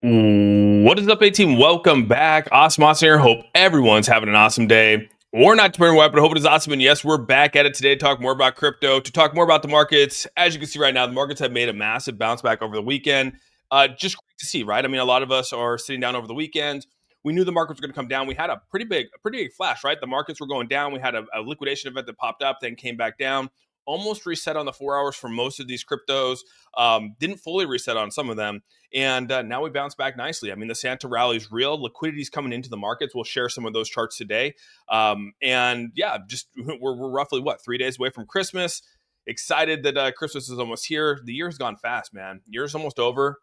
What is up, A team? Welcome back. Awesome here. Hope everyone's having an awesome day. Or not, depending on what, but I hope it is awesome. And yes, we're back at it today to talk more about crypto, to talk more about the markets. As you can see right now, the markets have made a massive bounce back over the weekend. Just great to see, right? I mean, a lot of us are sitting down over the weekend. We knew the markets were going to come down. We had a pretty big flash, right? The markets were going down. We had a liquidation event that popped up, then came back down. Almost reset on the 4 hours for most of these cryptos. Didn't fully reset on some of them. And now we bounce back nicely. I mean, the Santa rally is real. Liquidity is coming into the markets. We'll share some of those charts today. And yeah, just we're roughly 3 days away from Christmas. Excited that Christmas is almost here. The year's gone fast, man. Year's almost over.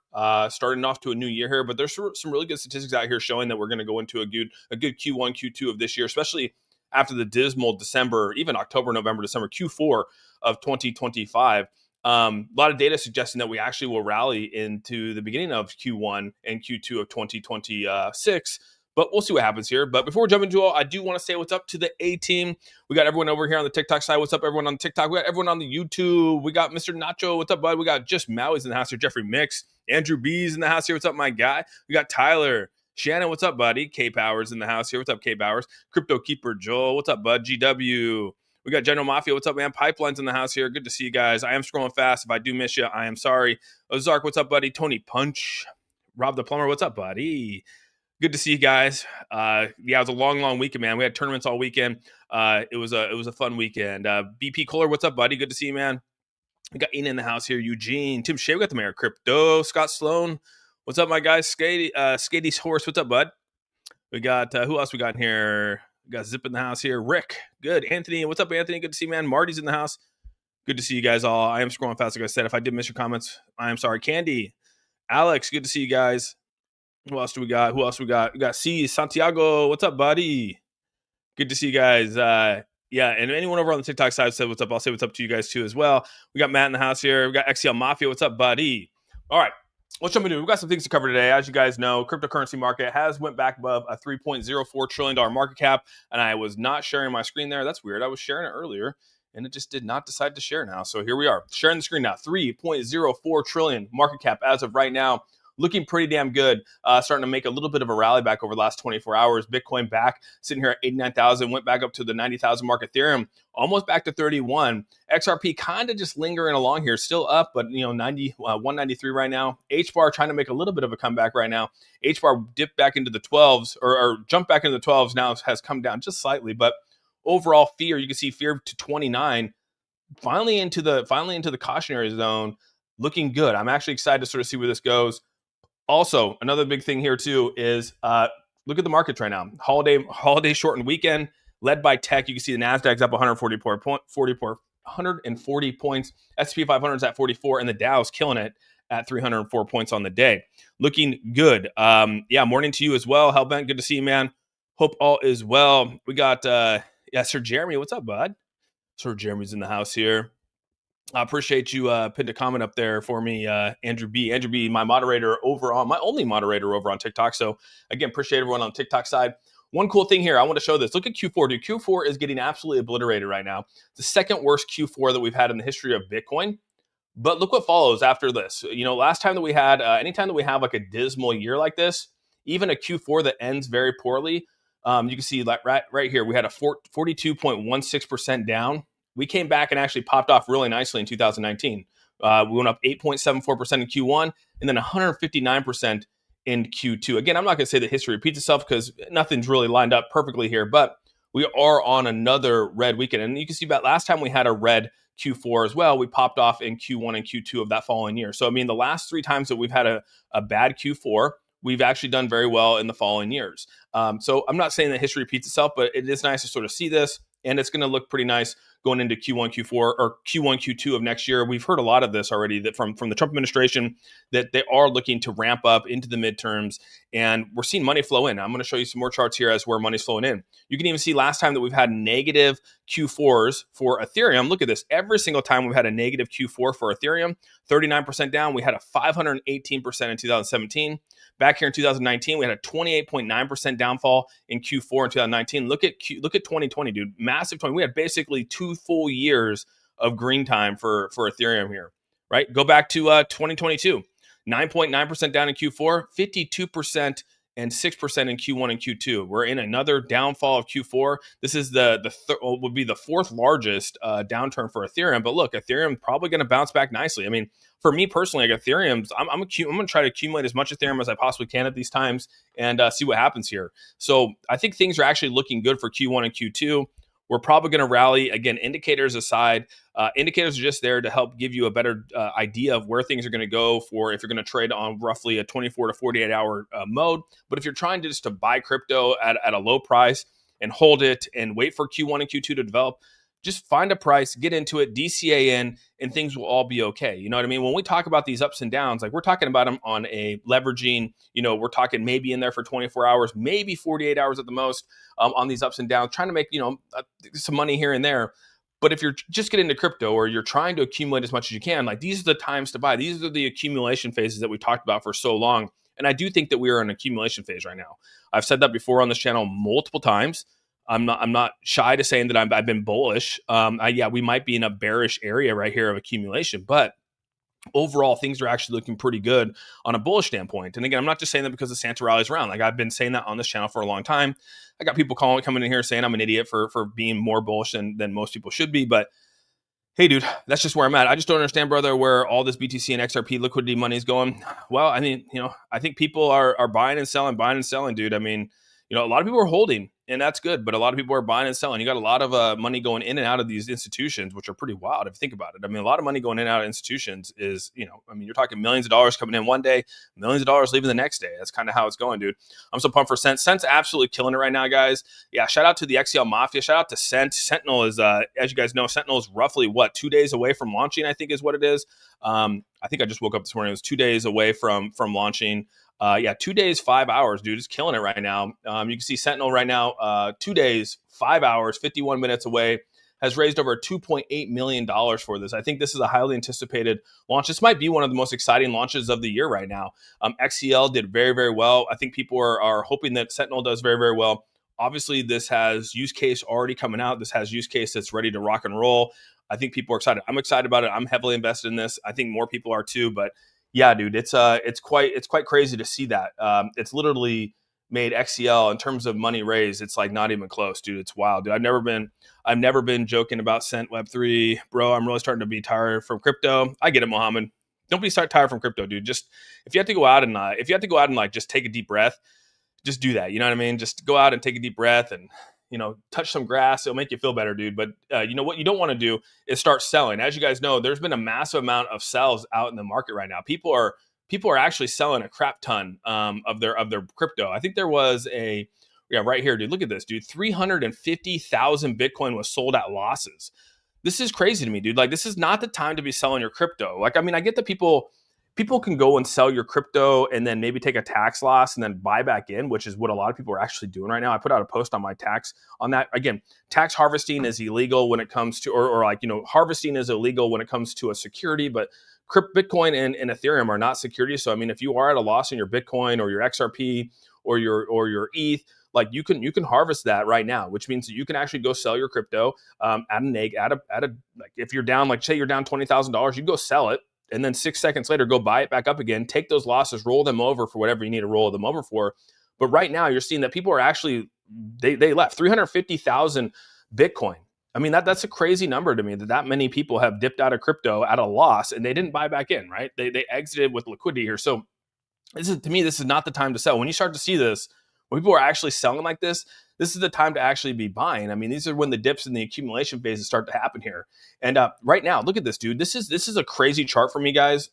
Starting off to a new year here, but there's some really good statistics out here showing that we're going to go into a good Q1, Q2 of this year, especially after the dismal December, even October, November, December, Q4 of 2025. A lot of data suggesting that we actually will rally into the beginning of Q1 and Q2 of 2026, but we'll see what happens here. But before we jump into it, I do want to say what's up to the A team. We got everyone over here on the TikTok side. What's up, everyone on TikTok? We got everyone on the YouTube. We got Mr. Nacho. What's up, bud? We got Just Maui's in the house here. Jeffrey Mix. Andrew B's in the house here. What's up, my guy? We got Tyler. Shannon, what's up, buddy? K Powers in the house here. What's up, K Powers? Crypto Keeper Joel. What's up, bud? GW. We got General Mafia. What's up, man? Pipeline's in the house here. Good to see you guys. I am scrolling fast. If I do miss you, I am sorry. Ozark, what's up, buddy? Tony Punch. Rob the Plumber, what's up, buddy? Good to see you guys. Yeah, it was a long weekend, man. We had tournaments all weekend. It was a fun weekend. BP Kohler, what's up, buddy? Good to see you, man. We got Ian in the house here. Eugene. Tim Shea, we got the mayor. Crypto. Scott Sloan. What's up, my guys? Skaty's Horse, what's up, bud? We got, who else we got in here? We got Zip in the house here. Rick, good. Anthony, what's up, Anthony? Good to see you, man. Marty's in the house. Good to see you guys all. I am scrolling fast, like I said. If I did miss your comments, I am sorry. Candy, Alex, good to see you guys. Who else do we got? We got C, Santiago. What's up, buddy? Good to see you guys. Yeah, and anyone over on the TikTok side said what's up. I'll say what's up to you guys too as well. We got Matt in the house here. We got XCL Mafia. What's up, buddy? All right. Let's jump into it. We've got some things to cover today. As you guys know, cryptocurrency market has went back above a $3.04 trillion market cap, and I was not sharing my screen there. That's weird. I was sharing it earlier, and it just did not decide to share now. So here we are, sharing the screen now. 3.04 trillion market cap as of right now. Looking pretty damn good. Starting to make a little bit of a rally back over the last 24 hours. Bitcoin back, sitting here at 89,000, went back up to the 90,000 mark. Ethereum almost back to 31. XRP kind of just lingering along here, still up, but 193 right now. HBAR trying to make a little bit of a comeback right now. HBAR dipped back into the 12s or jumped back into the 12s now, has come down just slightly, but overall fear, you can see fear to 29, finally into the cautionary zone, looking good. I'm actually excited to sort of see where this goes. Also, another big thing here too is look at the markets right now. Holiday shortened weekend led by tech. You can see the Nasdaq's up 140 points. S&P 500 is at 44, and the Dow's killing it at 304 points on the day. Looking good. Yeah, morning to you as well. Hellbent, good to see you, man. Hope all is well. We got Sir Jeremy. What's up, bud? Sir Jeremy's in the house here. I appreciate you pinned a comment up there for me, Andrew B. Andrew B, my only moderator over on TikTok. So again, appreciate everyone on the TikTok side. One cool thing here, I want to show this. Look at Q4, dude. Q4 is getting absolutely obliterated right now. The second worst Q4 that we've had in the history of Bitcoin. But look what follows after this. Last time that we had, anytime that we have like a dismal year like this, even a Q4 that ends very poorly, you can see like right here, we had a 42.16% down. We came back and actually popped off really nicely in 2019. We went up 8.74% in Q1 and then 159% in Q2. Again, I'm not going to say that history repeats itself because nothing's really lined up perfectly here, but we are on another red weekend. And you can see that last time we had a red Q4 as well, we popped off in Q1 and Q2 of that following year. So, I mean, the last 3 times that we've had a bad Q4, we've actually done very well in the following years. So I'm not saying that history repeats itself, but it is nice to sort of see this. And it's going to look pretty nice going into Q1, Q4, or Q1, Q2 of next year. We've heard a lot of this already that from the Trump administration that they are looking to ramp up into the midterms, and we're seeing money flow in. I'm going to show you some more charts here as where money's flowing in. You can even see last time that we've had negative Q4s for Ethereum. Look at this. Every single time we've had a negative Q4 for Ethereum, 39% down. We had a 518% in 2017. Back here in 2019, we had a 28.9% downfall in Q4 in 2019. Look at 2020, dude. Massive 20. We had basically 2 full years of green time for Ethereum here, right? Go back to 2022. 9.9% down in Q4, 52% and 6% in Q1 and Q2. We're in another downfall of Q4. This is would be the fourth largest downturn for Ethereum. But look, Ethereum probably going to bounce back nicely. I mean, for me personally, like Ethereum's, I'm going to try to accumulate as much Ethereum as I possibly can at these times and see what happens here. So I think things are actually looking good for Q1 and Q2. We're probably going to rally. Again, indicators aside, indicators are just there to help give you a better idea of where things are going to go for if you're going to trade on roughly a 24 to 48 hour mode. But if you're trying to just to buy crypto at a low price and hold it and wait for Q1 and Q2 to develop, just find a price, get into it, DCA in, and things will all be okay. You know what I mean? When we talk about these ups and downs, like we're talking about them on a leveraging, we're talking maybe in there for 24 hours, maybe 48 hours at the most on these ups and downs, trying to make, some money here and there. But if you're just getting into crypto or you're trying to accumulate as much as you can, like these are the times to buy. These are the accumulation phases that we talked about for so long. And I do think that we are in an accumulation phase right now. I've said that before on this channel multiple times. I'm not shy to saying that I've been bullish. We might be in a bearish area right here of accumulation, but overall things are actually looking pretty good on a bullish standpoint. And again, I'm not just saying that because the Santa rally's around. Like I've been saying that on this channel for a long time. I got people coming in here saying I'm an idiot for being more bullish than most people should be. But hey, dude, that's just where I'm at. I just don't understand, brother, where all this BTC and XRP liquidity money is going. Well, I mean, I think people are buying and selling, dude. I mean, a lot of people are holding, and that's good, but a lot of people are buying and selling. You got a lot of money going in and out of these institutions, which are pretty wild if you think about it. I mean, a lot of money going in and out of institutions is, you're talking millions of dollars coming in one day, millions of dollars leaving the next day. That's kind of how it's going, dude. I'm so pumped for Sent. Sent's absolutely killing it right now, guys. Yeah, shout out to the XCL Mafia. Shout out to Sent. Sentinel is, as you guys know, Sentinel is roughly, 2 days away from launching, I think is what it is. I think I just woke up this morning. It was 2 days away from launching. 2 days, 5 hours, dude. It's killing it right now. You can see Sentinel right now, 2 days, 5 hours, 51 minutes away, has raised over $2.8 million for this. I think this is a highly anticipated launch. This might be one of the most exciting launches of the year right now. XCL did very, very well. I think people are hoping that Sentinel does very, very well. Obviously, this has use case already coming out. This has use case that's ready to rock and roll. I think people are excited. I'm excited about it. I'm heavily invested in this. I think more people are too, but yeah, dude, it's quite crazy to see that. It's literally made XCL in terms of money raised. It's like not even close, dude. It's wild, dude. I've never been joking about Cent Web3, bro. I'm really starting to be tired from crypto. I get it, Mohammed. Don't be tired from crypto, dude. Just if you have to go out and like just take a deep breath, just do that. You know what I mean? Just go out and take a deep breath and touch some grass. It'll make you feel better, dude. But what you don't want to do is start selling. As you guys know, there's been a massive amount of sells out in the market right now. People are actually selling a crap ton of their crypto. I think there was right here, dude. Look at this, dude. 350,000 Bitcoin was sold at losses. This is crazy to me, dude. Like, this is not the time to be selling your crypto. Like, I mean, I get that people can go and sell your crypto and then maybe take a tax loss and then buy back in, which is what a lot of people are actually doing right now. I put out a post on my tax on that. Again, tax harvesting is illegal when it comes to, harvesting is illegal when it comes to a security, but Bitcoin and Ethereum are not securities. So, I mean, if you are at a loss in your Bitcoin or your XRP or your ETH, like you can harvest that right now, which means that you can actually go sell your crypto at like if you're down, like say you're down $20,000, you go sell it. And then 6 seconds later, go buy it back up again, take those losses, roll them over for whatever you need to roll them over for. But right now, you're seeing that people are actually, they left 350,000 Bitcoin. I mean, that's a crazy number to me that many people have dipped out of crypto at a loss and they didn't buy back in, right? They exited with liquidity here. So this is not the time to sell. When you start to see this, when people are actually selling like this is the time to actually be buying. I mean, these are when the dips in the accumulation phases start to happen here. And right now, look at this, dude. This is a crazy chart for me, guys.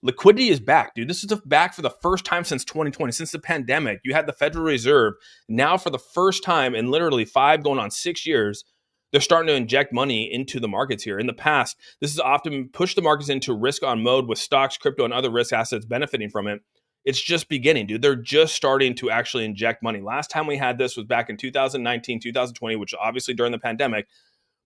Liquidity is back, dude. This is back for the first time since 2020, since the pandemic. You had the Federal Reserve. Now, for the first time in literally 5 going on 6 years, they're starting to inject money into the markets here. In the past, this has often pushed the markets into risk on mode with stocks, crypto, and other risk assets benefiting from it. It's just beginning, dude. They're just starting to actually inject money. Last time we had this was back in 2019, 2020, which obviously during the pandemic.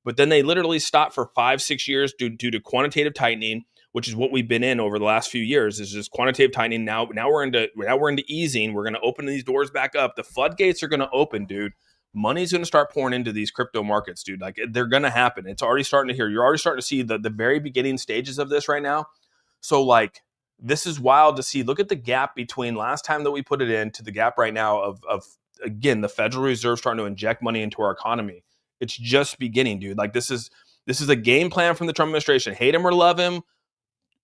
But then they literally stopped for 5-6 years due to quantitative tightening, which is what we've been in over the last few years. Is just quantitative tightening. Now we're into easing. We're going to open these doors back up. The floodgates are going to open, dude. Money's going to start pouring into these crypto markets, dude. Like, they're going to happen. It's already starting to hear. You're already starting to see the very beginning stages of this right now. So, like, this is wild to see. Look at the gap between last time that we put it in to the gap right now of again, the Federal Reserve starting to inject money into our economy. It's just beginning, dude. Like this is a game plan from the Trump administration. Hate him or love him,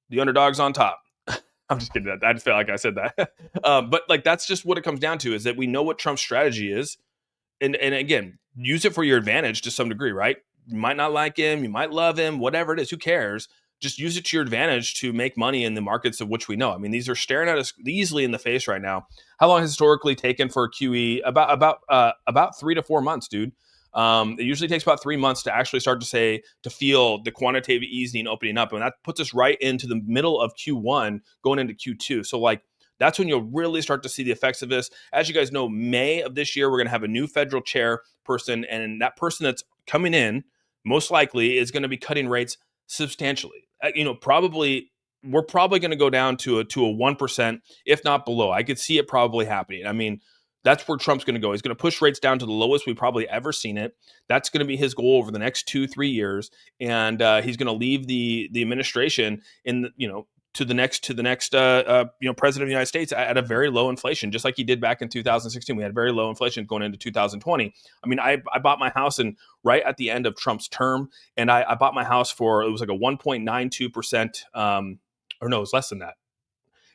the underdog's on top. I'm just kidding. I just feel like I said that. But like that's just what it comes down to, is that we know what Trump's strategy is. And again, use it for your advantage to some degree, right? You might not like him, you might love him, whatever it is, who cares? Just use it to your advantage to make money in the markets of which we know. I mean, these are staring at us easily in the face right now. How long has historically taken for a QE? About 3 to 4 months, dude. It usually takes about 3 months to actually start to feel the quantitative easing opening up. And that puts us right into the middle of Q1 going into Q2. So like, that's when you'll really start to see the effects of this. As you guys know, May of this year, we're going to have a new federal chairperson, and that person that's coming in most likely is going to be cutting rates substantially. We're probably going to go down to a 1%, if not below. I could see it probably happening. I mean, that's where Trump's going to go. He's going to push rates down to the lowest we've probably ever seen it. That's going to be his goal over the next 2-3 years, and he's going to leave the administration to the next president of the United States at a very low inflation, just like he did back in 2016. We had very low inflation going into 2020. I mean, I bought my house right at the end of Trump's term, and I bought my house for, it was like a 1.92%, or no, it was less than that.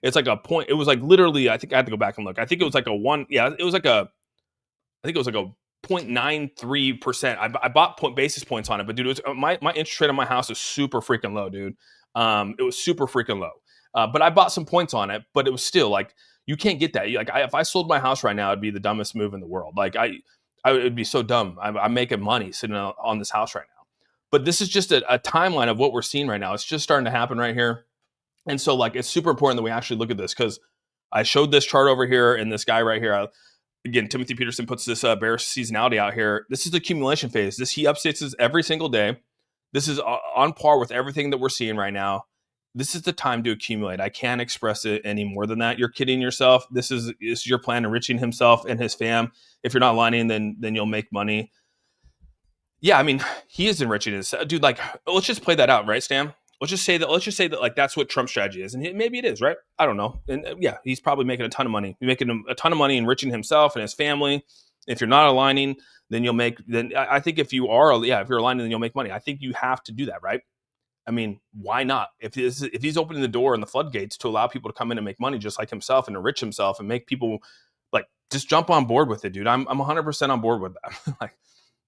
It's like a point. It was like literally, I think I had to go back and look. I think it was like a 0.93%. I bought basis points on it, but dude, it was, my interest rate on my house is super freaking low, dude. It was super freaking low. But I bought some points on it, but it was still like, you can't get that. Like if I sold my house right now, it'd be the dumbest move in the world. Like it'd be so dumb. I'm making money sitting on this house right now. But this is just a timeline of what we're seeing right now. It's just starting to happen right here. And so like, it's super important that we actually look at this, because I showed this chart over here and this guy right here. Again, Timothy Peterson puts this bearish seasonality out here. This is the accumulation phase. He updates this every single day. This is on par with everything that we're seeing right now. This is the time to accumulate. I can't express it any more than that. You're kidding yourself. This is your plan, enriching himself and his fam. If you're not lining, then you'll make money. Yeah, I mean, he is enriching his dude. Like, let's just play that out, right, Stan? Let's just say that like that's what Trump's strategy is, and maybe it is, right? I don't know. And yeah, he's probably making a ton of money. He's making a ton of money enriching himself and his family. If you're not aligning, then you'll make. Then I think if you're aligning, then you'll make money. I think you have to do that, right? I mean, why not? If he's opening the door and the floodgates to allow people to come in and make money just like himself and enrich himself and make people like just jump on board with it, dude. I'm 100% on board with that.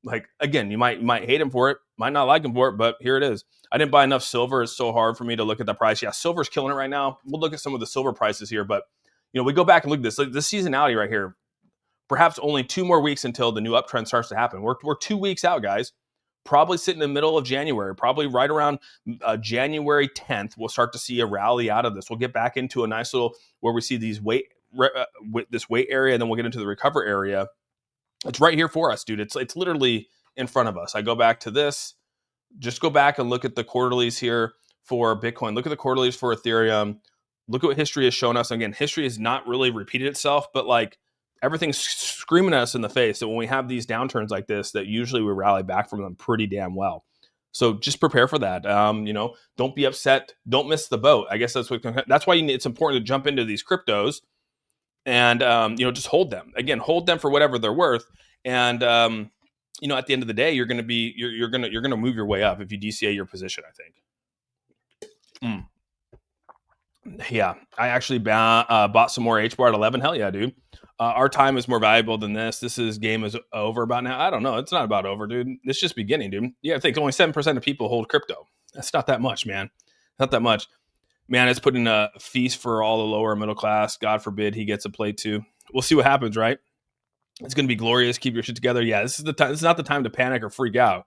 Like again, you might hate him for it, might not like him for it, but here it is. I didn't buy enough silver. It's so hard for me to look at the price. Yeah, silver's killing it right now. We'll look at some of the silver prices here, but we go back and look at this. Like this seasonality right here. Perhaps only 2 more weeks until the new uptrend starts to happen. We're 2 weeks out, guys. Probably sitting in the middle of January. Probably right around January 10th, we'll start to see a rally out of this. We'll get back into a nice little where we see these this weight area, and then we'll get into the recover area. It's right here for us, dude. It's literally in front of us. I go back to this. Just go back and look at the quarterlies here for Bitcoin. Look at the quarterlies for Ethereum. Look at what history has shown us. Again, history has not really repeated itself, but like everything's screaming at us in the face that when we have these downturns like this, that usually we rally back from them pretty damn well. So just prepare for that. Don't be upset. Don't miss the boat. I guess that's why it's important to jump into these cryptos and just hold them. Again, hold them for whatever they're worth. And at the end of the day, you're going to move your way up if you DCA your position, I think. Yeah, I actually bought some more H-bar at 11. Hell yeah, dude. Our time is more valuable than this. Game is over about now. I don't know. It's not about over, dude. It's just beginning, dude. Yeah, I think only 7% of people hold crypto. That's not that much, man. Not that much. Man, it's putting a feast for all the lower middle class. God forbid he gets a plate too. We'll see what happens, right? It's going to be glorious. Keep your shit together. Yeah, this is the time. This is not the time to panic or freak out.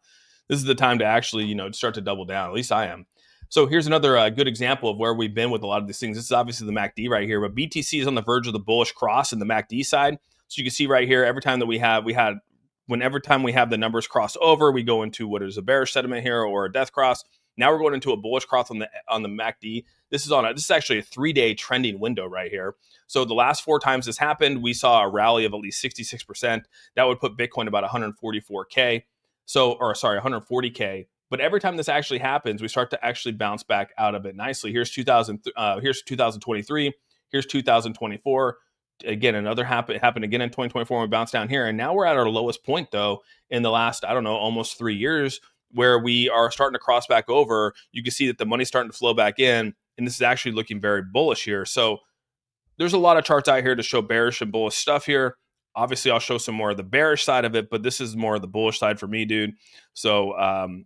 This is the time to actually, start to double down. At least I am. So here's another good example of where we've been with a lot of these things. This is obviously the MACD right here, but BTC is on the verge of the bullish cross in the MACD side. So you can see right here, every time that we have the numbers cross over, we go into what is a bearish sentiment here or a death cross. Now we're going into a bullish cross on the MACD. This is actually a 3-day trending window right here. So the last 4 times this happened, we saw a rally of at least 66%. That would put Bitcoin about 144K. 140K. But every time this actually happens, we start to actually bounce back out of it nicely. Here's 2023. Here's 2024. Again, another happened again in 2024 when we bounced down here. And now we're at our lowest point, though, in the last, I don't know, almost 3 years, where we are starting to cross back over. You can see that the money's starting to flow back in, and this is actually looking very bullish here. So there's a lot of charts out here to show bearish and bullish stuff here. Obviously, I'll show some more of the bearish side of it, but this is more of the bullish side for me, dude. So,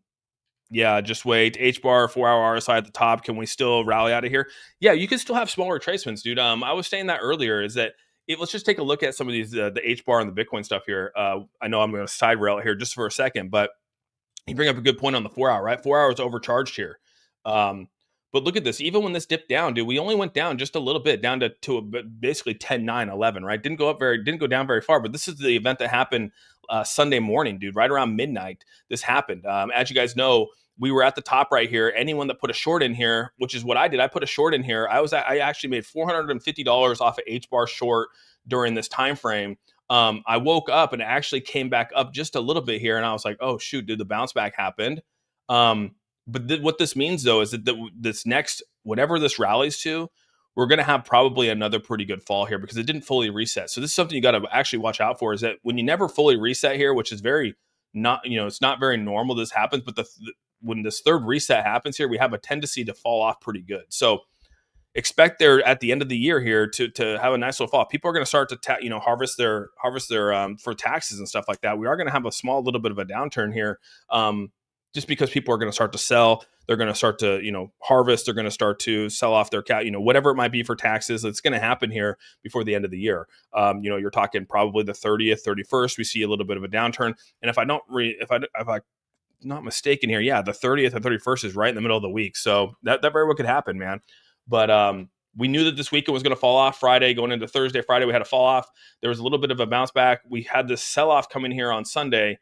yeah, just wait. H-bar, 4-hour RSI at the top. Can we still rally out of here? Yeah, you can still have small retracements, dude. I was saying that earlier is that let's just take a look at some of these, the H-bar and the Bitcoin stuff here. I know I'm going to side rail here just for a second, but you bring up a good point on the 4-hour, right? 4 hours overcharged here. But look at this. Even when this dipped down, dude, we only went down just a little bit, down to basically 10, 9, 11, right? Didn't go down very far. But this is the event that happened Sunday morning, dude, right around midnight. This happened. As you guys know, we were at the top right here. Anyone that put a short in here, which is what I did, I put a short in here. I actually made $450 off of H-bar short during this time frame. I woke up and it actually came back up just a little bit here, and I was like, oh shoot, dude, the bounce back happened. But what this means, though, is that this next, whatever this rallies to, we're going to have probably another pretty good fall here because it didn't fully reset. So this is something you got to actually watch out for, is that when you never fully reset here, which is very not, it's not very normal this happens, but when this third reset happens here, we have a tendency to fall off pretty good. So expect there at the end of the year here to have a nice little fall. People are going to start to harvest their for taxes and stuff like that. We are going to have a small little bit of a downturn here. Just because people are going to start to sell, they're going to start to, harvest, they're going to start to sell off their whatever it might be for taxes. It's going to happen here before the end of the year. You're talking probably the 30th, 31st, we see a little bit of a downturn. And if I'm not mistaken here, yeah, the 30th and 31st is right in the middle of the week. So that very well could happen, man. But we knew that this weekend was going to fall off. Friday going into Thursday, Friday, we had a fall off. There was a little bit of a bounce back. We had this sell off coming here on Sunday,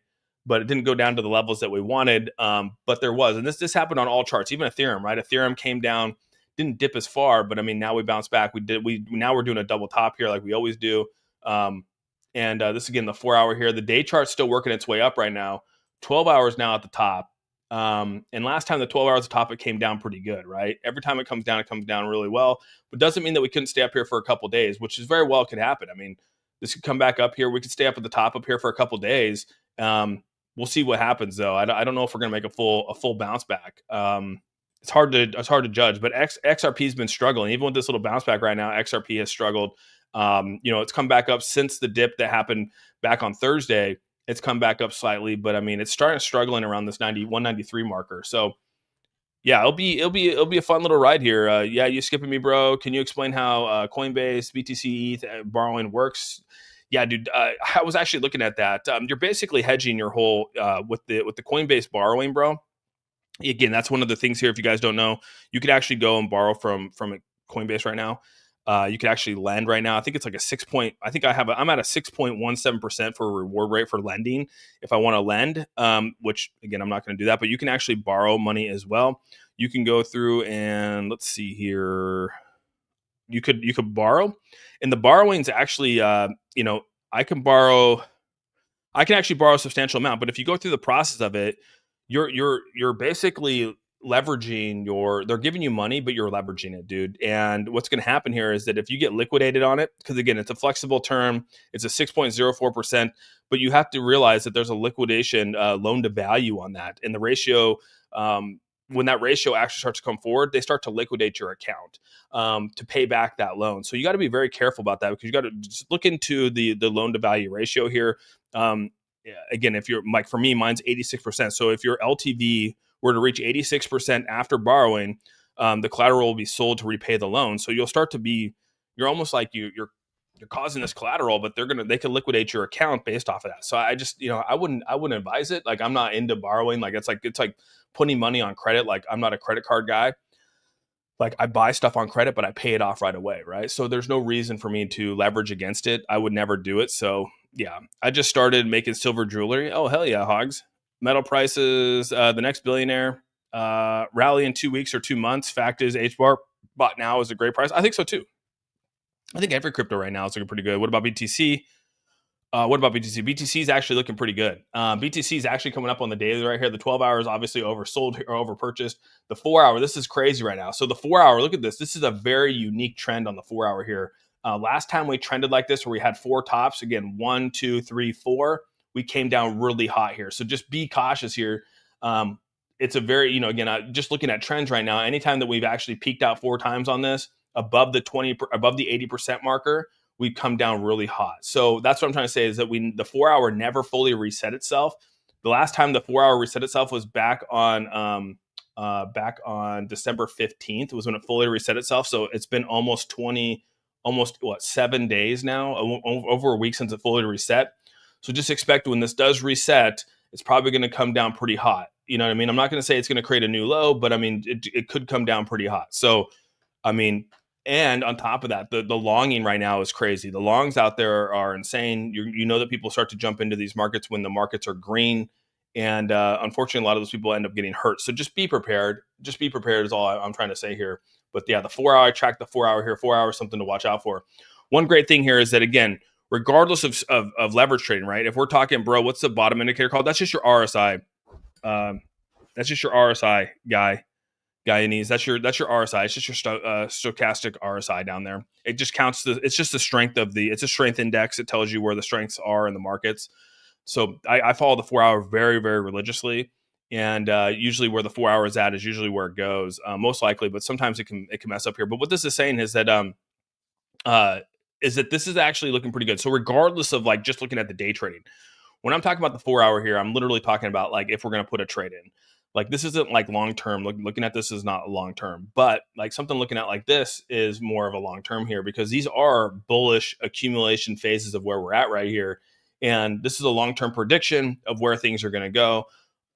but it didn't go down to the levels that we wanted. But there was, and this happened on all charts, even Ethereum, right? Ethereum came down, didn't dip as far, but I mean, now we bounced back. Now we're doing a double top here like we always do. This again, the 4-hour here, the day chart's still working its way up right now. 12 hours now at the top. And last time the 12 hours at the top, it came down pretty good, right? Every time it comes down really well, but doesn't mean that we couldn't stay up here for a couple days, which is very well could happen. I mean, this could come back up here. We could stay up at the top up here for a couple days. We'll see what happens, though. I don't know if we're going to make a full bounce back. It's hard to judge, but XRP has been struggling. Even with this little bounce back right now, XRP has struggled. It's come back up since the dip that happened back on Thursday. It's come back up slightly, but I mean, it's starting struggling around this 193 marker. So yeah, it'll be a fun little ride here. Yeah, you skipping me, bro? Can you explain how Coinbase, BTC, ETH borrowing works? Yeah, dude, I was actually looking at that. You're basically hedging your whole with the Coinbase borrowing, bro. Again, that's one of the things here. If you guys don't know, you could actually go and borrow from Coinbase right now. You could actually lend right now. I think it's like I'm at a 6.17% for a reward rate for lending if I want to lend, which again, I'm not going to do that, but you can actually borrow money as well. You can go through and let's see here. You could borrow, and the borrowing's actually, I can actually borrow a substantial amount, but if you go through the process of it, you're basically leveraging they're giving you money, but you're leveraging it, dude. And what's going to happen here is that if you get liquidated on it, because again, it's a flexible term, it's a 6.04%, but you have to realize that there's a liquidation loan to value on that. And the ratio, when that ratio actually starts to come forward, they start to liquidate your account to pay back that loan. So you got to be very careful about that, because you got to just look into the loan to value ratio here. Again, if you're like, for me, mine's 86%. So if your LTV were to reach 86% after borrowing, the collateral will be sold to repay the loan. So you'll start to you're almost like you're causing this collateral, but they can liquidate your account based off of that. So I just, I wouldn't advise it. Like, I'm not into borrowing. Like, it's like putting money on credit. Like, I'm not a credit card guy. Like, I buy stuff on credit, but I pay it off right away, right? So there's no reason for me to leverage against it. I would never do it. So yeah, I just started making silver jewelry. Oh, hell yeah, hogs. Metal prices, the next billionaire, rally in 2 weeks or 2 months. Fact is, H-bar bought now is a great price. I think so too. I think every crypto right now is looking pretty good. What about BTC? What about BTC? BTC is actually looking pretty good. BTC is actually coming up on the daily right here. The 12 hours obviously oversold or overpurchased. The 4 hour, this is crazy right now. So the 4 hour, look at this. This is a very unique trend on the 4 hour here. Last time we trended like this, where we had 4 tops, again, 1, 2, 3, 4, we came down really hot here. So just be cautious here. It's a very, again, just looking at trends right now, anytime that we've actually peaked out 4 times on this, above the 80% marker, we've come down really hot. So that's what I'm trying to say, is that the 4 hour never fully reset itself. The last time the 4 hour reset itself was back on December 15th was when it fully reset itself. So it's been almost 7 days now, over a week since it fully reset. So just expect when this does reset, it's probably going to come down pretty hot. You know what I mean? I'm not going to say it's going to create a new low, but I mean, it could come down pretty hot. So, I mean, and on top of that, the longing right now is crazy. The longs out there are insane. You know that people start to jump into these markets when the markets are green. And unfortunately, a lot of those people end up getting hurt. So just be prepared. Just be prepared is all I'm trying to say here. But yeah, the 4 hour, I track the 4 hour here. 4 hours, something to watch out for. One great thing here is that, again, regardless of leverage trading, right? If we're talking, bro, what's the bottom indicator called? That's just your RSI. That's just your RSI, Guyanese. That's your RSI. It's just your stochastic RSI down there. It just counts it's just the strength it's a strength index. It tells you where the strengths are in the markets. So I follow the 4 hour very, very religiously. And usually where the 4 hour is at is usually where it goes, most likely, but sometimes it can mess up here. But what this is saying is that this is actually looking pretty good. So regardless of like just looking at the day trading, when I'm talking about the 4 hour here, I'm literally talking about like if we're going to put a trade in. Like this isn't like long term. Looking at this is not long term, but like something looking at like this is more of a long term here, because these are bullish accumulation phases of where we're at right here. And this is a long term prediction of where things are going to go.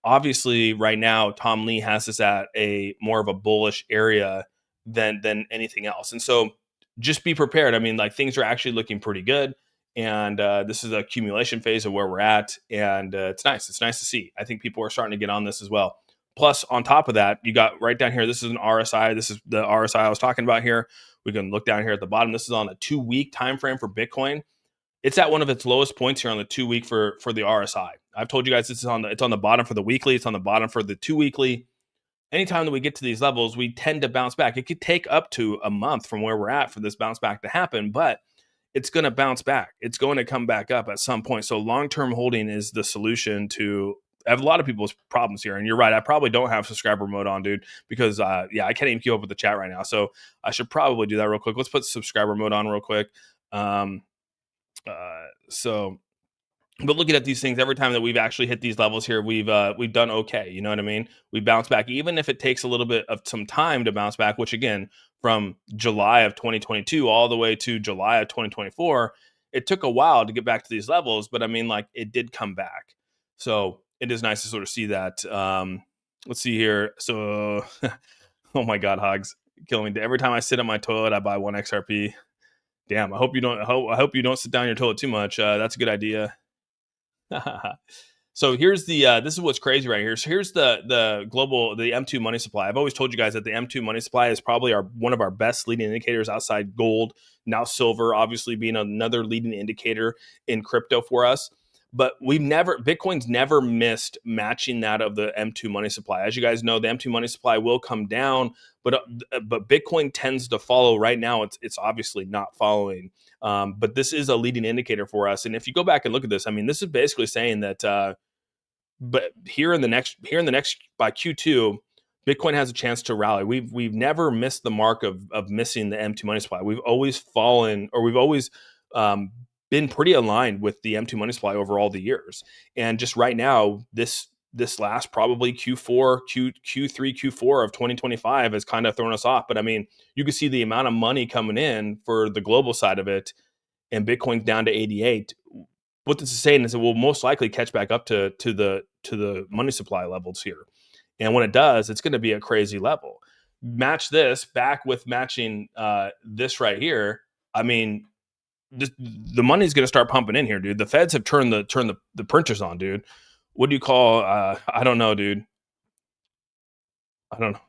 Obviously, right now, Tom Lee has this at a more of a bullish area than anything else. And so just be prepared. I mean, like things are actually looking pretty good. And this is an accumulation phase of where we're at. And it's nice. It's nice to see. I think people are starting to get on this as well. Plus, on top of that, you got right down here, this is an RSI. This is the RSI I was talking about here. We can look down here at the bottom. This is on a 2-week time frame for Bitcoin. It's at one of its lowest points here on the 2 week for the RSI. I've told you guys it's on the bottom for the weekly. It's on the bottom for the 2 weekly. Anytime that we get to these levels, we tend to bounce back. It could take up to a month from where we're at for this bounce back to happen, but it's going to bounce back. It's going to come back up at some point. So long-term holding is the solution to have a lot of people's problems here. And you're right. I probably don't have subscriber mode on, dude, because I can't even keep up with the chat right now. So I should probably do that real quick. Let's put subscriber mode on real quick. But looking at these things, every time that we've actually hit these levels here, we've done okay. You know what I mean? We bounce back, even if it takes a little bit of some time to bounce back, which again, from July of 2022 all the way to July of 2024, it took a while to get back to these levels, but I mean, like it did come back. So it is nice to sort of see that. Let's see here. So, oh my God, Hogs, killing me. Every time I sit on my toilet, I buy 1 XRP. Damn, I hope you don't sit down your toilet too much. That's a good idea. So here's this is what's crazy right here. So here's the M2 money supply. I've always told you guys that the M2 money supply is probably one of our best leading indicators outside gold. Now silver, obviously being another leading indicator in crypto for us. But Bitcoin's never missed matching that of the M2 money supply. As you guys know, the M2 money supply will come down, but Bitcoin tends to follow. Right now, it's obviously not following. But this is a leading indicator for us. And if you go back and look at this, I mean, this is basically saying that, but here in the next by Q2, Bitcoin has a chance to rally. We've never missed the mark of missing the M2 money supply. We've always fallen, or we've always been pretty aligned with the M2 money supply over all the years. And just right now, this last probably Q3, Q4 of 2025 has kind of thrown us off. But I mean, you can see the amount of money coming in for the global side of it, and Bitcoin's down to 88. What this is saying is it will most likely catch back up to the money supply levels here. And when it does, it's going to be a crazy level. Match this back with matching this right here. I mean, the money's going to start pumping in here, dude. The Feds have turned the printers on, dude. What do you call? I don't know, dude. I don't know.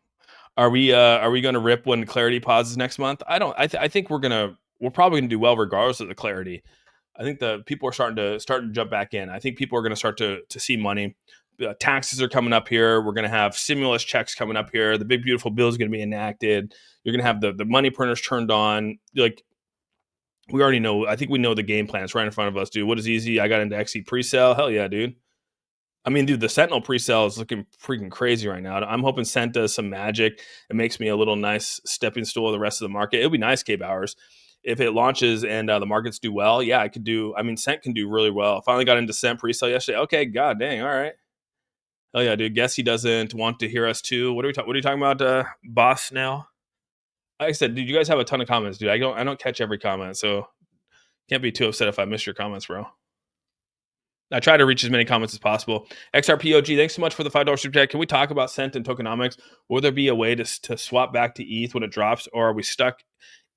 Are we going to rip when Clarity pauses next month? I don't. I think we're probably going to do well regardless of the Clarity. I think the people are starting to jump back in. I think people are going to start to see money. Taxes are coming up here. We're going to have stimulus checks coming up here. The big beautiful bill is going to be enacted. You're going to have the money printers turned on. Like, we already know. I think we know the game plan. It's right in front of us, dude. What is easy? I got into XE pre-sale. Hell yeah, dude. I mean, dude, the Sentinel pre-sale is looking freaking crazy right now. I'm hoping Sent does some magic. It makes me a little nice stepping stool of the rest of the market. It'll be nice, Cape Hours. If it launches and the markets do well, yeah, I could do. I mean, Sent can do really well. Finally got into Sent pre-sale yesterday. Okay, god dang, all right. Oh yeah, dude. Guess he doesn't want to hear us too. What are you talking about, boss? Now, like I said, dude, you guys have a ton of comments, dude. I don't catch every comment, so can't be too upset if I miss your comments, bro. I try to reach as many comments as possible. XRPOG, thanks so much for the $5 super chat. Can we talk about Cent and tokenomics? Will there be a way to swap back to ETH when it drops, or are we stuck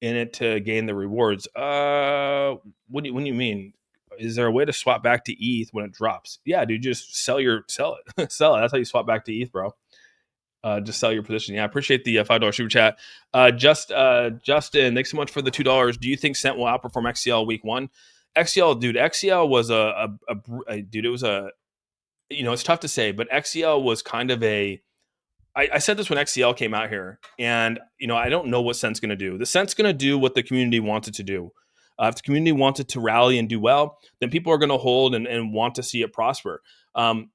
in it to gain the rewards? What do you mean? Is there a way to swap back to ETH when it drops? Yeah, dude, just sell it. Sell it. That's how you swap back to ETH, bro. Just sell your position. Yeah, I appreciate the $5 super chat. Justin, thanks so much for the $2. Do you think Cent will outperform XCL week one? XCL, dude, XCL was dude, it was it's tough to say, but XCL was kind of I said this when XCL came out here, and, I don't know what Cent's going to do. The Cent's going to do what the community wants it to do. If the community wants it to rally and do well, then people are going to hold and want to see it prosper. Again,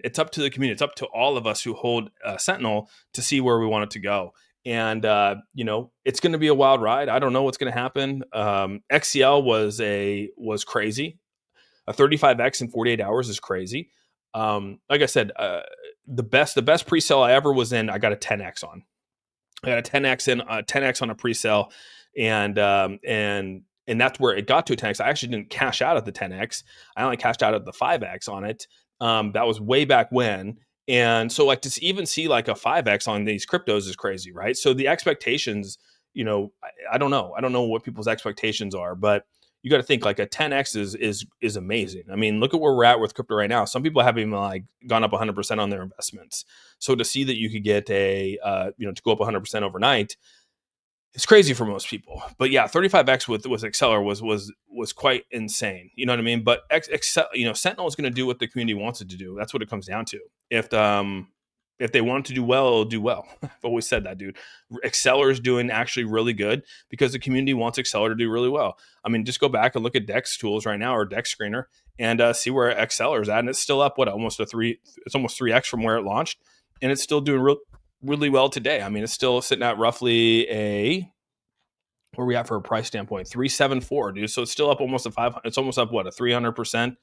it's up to the community. It's up to all of us who hold Sentinel to see where we want it to go. And, it's going to be a wild ride. I don't know what's going to happen. XCL was crazy. A 35X in 48 hours is crazy. Like I said, the best pre-sale I ever was in, I got a 10X on. I got a 10X on a pre-sale, and that's where it got to a 10X. I actually didn't cash out at the 10X. I only cashed out at the 5X on it. That was way back when. And so, like, to even see like a 5X on these cryptos is crazy, right? So the expectations, I don't know. I don't know what people's expectations are, but you got to think like a 10X is amazing. I mean, look at where we're at with crypto right now. Some people haven't even like gone up 100% on their investments. So to see that you could get to go up 100% overnight, it's crazy for most people. But yeah, 35X with Acceler was quite insane. You know what I mean? But Sentinel is going to do what the community wants it to do. That's what it comes down to. If they want to do well, it'll do well. I've always said that, dude. Acceler is doing actually really good because the community wants Acceler to do really well. I mean, just go back and look at Dex tools right now, or Dex Screener, and see where Acceler is at, and it's still up. Almost 3x from where it launched, and it's still doing really well today. I mean, it's still sitting at roughly where we at for a price standpoint, 374, dude. So it's still up almost it's almost up what, a 300%.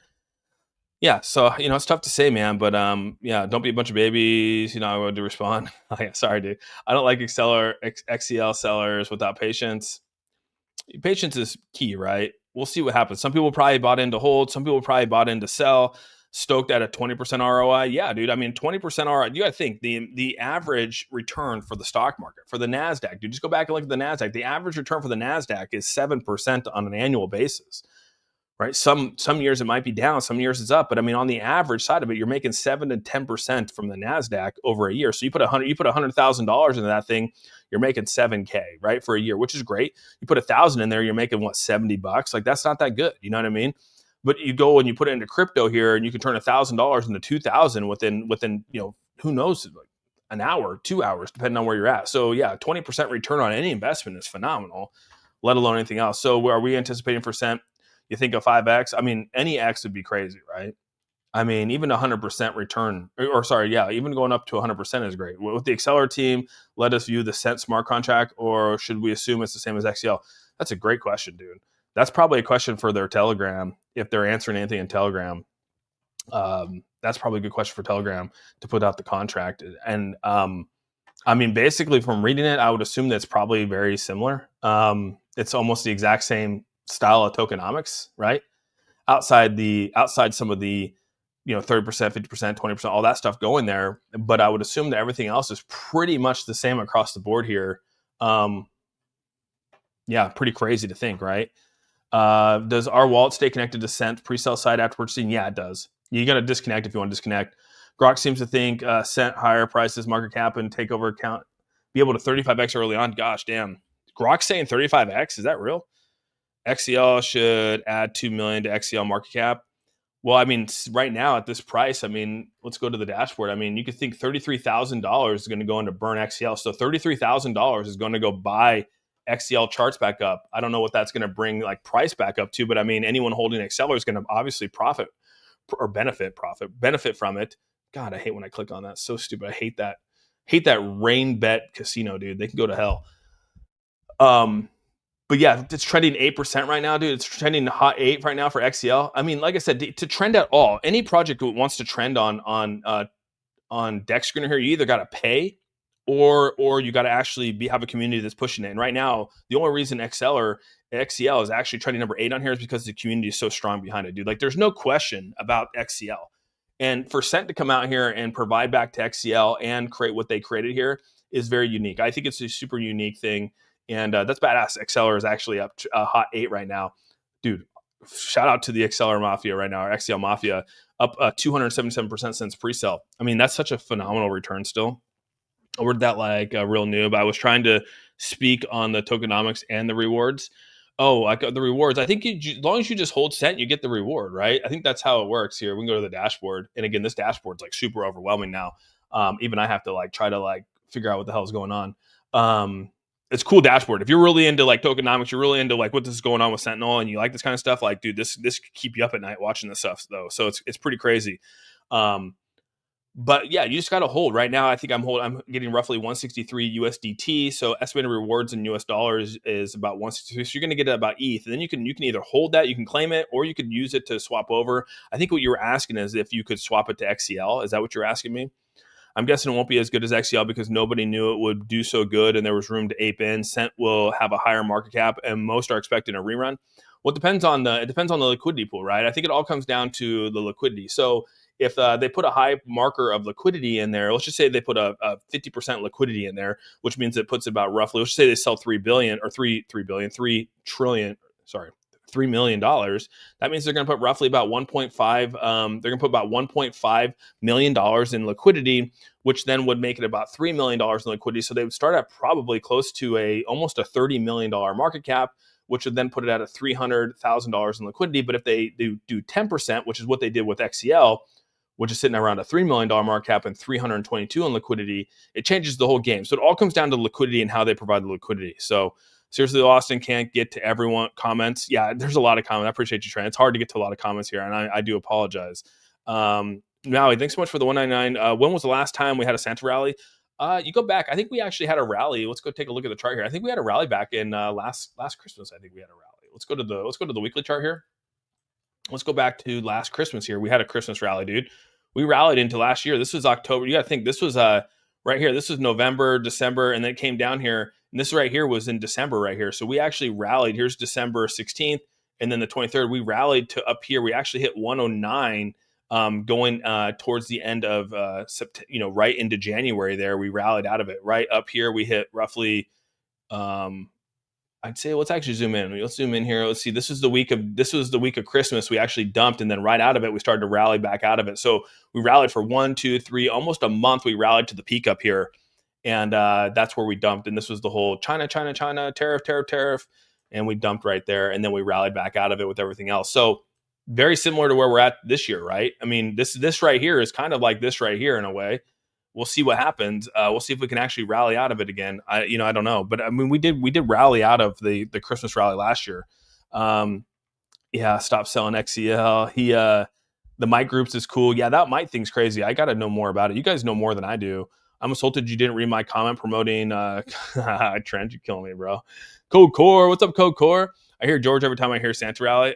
Yeah, so it's tough to say, man, but yeah, don't be a bunch of babies. I wanted to respond. Oh, yeah, sorry, dude. I don't like XCL sellers without patience. Patience is key, right? We'll see what happens. Some people probably bought in to hold. Some people probably bought in to sell. Stoked at a 20% ROI. Yeah, dude. I mean, 20% ROI. You got to think the average return for the stock market, for the NASDAQ, dude, just go back and look at the NASDAQ. The average return for the NASDAQ is 7% on an annual basis. Right. Some years it might be down, some years it's up, but I mean, on the average side of it, you're making 7 to 10% from the NASDAQ over a year. So you put $100,000 into that thing, you're making $7K, right, for a year, which is great. You put $1,000 in there, you're making what, $70? Like, that's not that good. You know what I mean? But you go and you put it into crypto here, and you can turn $1,000 into $2,000 within who knows, like an hour, 2 hours, depending on where you're at. So yeah, 20% return on any investment is phenomenal, let alone anything else. So are we anticipating for Cent? You think of 5X? I mean, any X would be crazy, right? I mean, even 100% return, even going up to 100% is great. With the Acceler team, let us view the Cent smart contract, or should we assume it's the same as XCL? That's a great question, dude. That's probably a question for their Telegram. If they're answering anything in Telegram, that's probably a good question for Telegram to put out the contract. And I mean, basically from reading it, I would assume that it's probably very similar. It's almost the exact same style of tokenomics, right? Outside some of the 30%, 50%, 20%, all that stuff going there. But I would assume that everything else is pretty much the same across the board here. Yeah, pretty crazy to think, right? Does our wallet stay connected to Cent pre-sale side after purchasing? Yeah, it does. You got to disconnect if you want to disconnect. Grok seems to think Cent higher prices, market cap, and takeover account be able to 35X early on. Gosh, damn. Grok's saying 35X? Is that real? XCL should add 2 million to XCL market cap. Well, I mean, right now at this price, I mean, let's go to the dashboard. I mean, you could think $33,000 is going to go into burn XCL. So $33,000 is going to go buy XCL charts back up. I don't know what that's going to bring like price back up to, but I mean, anyone holding Acceler is going to obviously benefit from it. God, I hate when I click on that. So stupid. I hate that. Hate that rain bet casino, dude. They can go to hell. But yeah, it's trending 8% right now, dude. It's trending hot 8 right now for XCL. I mean, like I said, to trend at all, any project that wants to trend on Dex Screener here, you either got to pay or you got to actually have a community that's pushing it. And right now, the only reason XCL is actually trending number 8 on here is because the community is so strong behind it, dude. Like, there's no question about XCL. And for Cent to come out here and provide back to XCL and create what they created here is very unique. I think it's a super unique thing. And that's badass. Acceler is actually up a hot 8 right now. Dude, shout out to the Acceler Mafia right now, or XCL Mafia, up 277% since pre-sale. I mean, that's such a phenomenal return still. I worded that like a real noob. I was trying to speak on the tokenomics and the rewards. Oh, I got the rewards. I think as long as you just hold Cent, you get the reward, right? I think that's how it works here. We can go to the dashboard. And again, this dashboard's like super overwhelming now. Even I have to like try to like figure out what the hell is going on. It's a cool dashboard. If you're really into like tokenomics, you're really into like what this is going on with Sentinel, and you like this kind of stuff, like, dude, this could keep you up at night watching this stuff though. So it's pretty crazy. But yeah, you just got to hold. Right now, I think I'm getting roughly 163 USDT. So estimated rewards in US dollars is about 163. So you're going to get it about ETH. And then you can either hold that, you can claim it, or you could use it to swap over. I think what you were asking is if you could swap it to XCL. Is that what you're asking me? I'm guessing it won't be as good as XCL because nobody knew it would do so good and there was room to ape in. Cent will have a higher market cap and most are expecting a rerun. Well, it depends on the liquidity pool, right? I think it all comes down to the liquidity. So if they put a high marker of liquidity in there, let's just say they put a 50% liquidity in there, which means it puts about roughly, let's just say they sell $3 million. That means they're going to put roughly about 1.5. They're going to put about 1.5 million dollars in liquidity, which then would make it about $3 million in liquidity. So they would start at probably close to almost a $30 million market cap, which would then put it at a $300,000 in liquidity. But if they do 10%, which is what they did with XCL, which is sitting around a $3 million market cap and 322 in liquidity, it changes the whole game. So it all comes down to liquidity and how they provide the liquidity. So seriously, Austin, can't get to everyone comments. Yeah, there's a lot of comments. I appreciate you, Trent. It's hard to get to a lot of comments here, and I do apologize. Maui, thanks so much for the 199. When was the last time we had a Santa rally? You go back. I think we actually had a rally. Let's go take a look at the chart here. I think we had a rally back in last Christmas. I think we had a rally. Let's go to the weekly chart here. Let's go back to last Christmas here. We had a Christmas rally, dude. We rallied into last year. This was October. You got to think this was right here. This was November, December, and then it came down here. And this right here was in December right here. So we actually rallied. Here's December 16th. And then the 23rd, we rallied to up here. We actually hit 109 going towards the end of, right into January there. We rallied out of it. Right up here, we hit roughly, I'd say, let's actually zoom in. Let's zoom in here. Let's see. This was the week of Christmas. We actually dumped, and then right out of it, we started to rally back out of it. So we rallied for 1, 2, 3, almost a month. We rallied to the peak up here. And that's where we dumped. And this was the whole China, tariff. And we dumped right there. And then we rallied back out of it with everything else. So very similar to where we're at this year, right? I mean, this right here is kind of like this right here in a way. We'll see what happens. We'll see if we can actually rally out of it again. I don't know. But I mean, we did rally out of the Christmas rally last year. Stop selling XCL. The Mike Groups is cool. Yeah, that Mike thing's crazy. I got to know more about it. You guys know more than I do. I'm insulted you didn't read my comment promoting Trent. You're killing me, bro. Code Core. What's up, Code Core? I hear George every time I hear Santa Rally.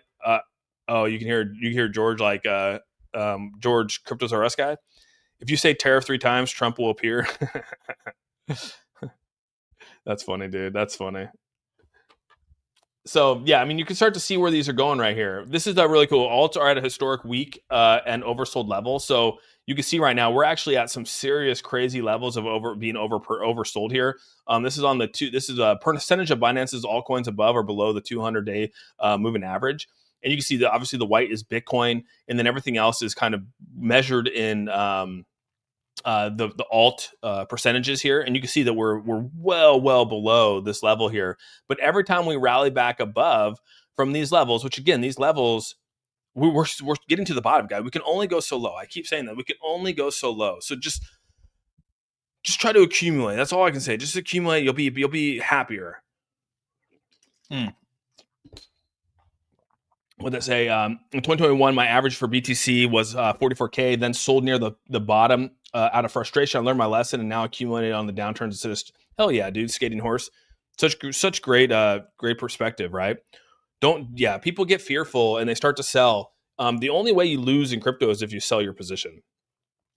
You can hear George like George Cryptos R Us guy. If you say tariff 3 times, Trump will appear. That's funny, dude. That's funny. So yeah, I mean, you can start to see where these are going right here. This is really cool. Alts are at a historic weak and oversold level. So you can see right now we're actually at some serious crazy levels of oversold here. This is on the two. This is a percentage of Binance's altcoins above or below the 200-day moving average. And you can see that obviously the white is Bitcoin, and then everything else is kind of measured in the alt percentages here, and you can see that we're well below this level here. But every time we rally back above from these levels, which again, these levels, we're getting to the bottom, guy. We can only go so low. I keep saying that we can only go so low. So just try to accumulate. That's all I can say. Just accumulate. You'll be happier. What did I say? In 2021, my average for BTC was 44K, then sold near the bottom out of frustration. I learned my lesson and now accumulated on the downturns instead of hell yeah, dude, skating horse. Such great perspective, right? People get fearful and they start to sell. The only way you lose in crypto is if you sell your position.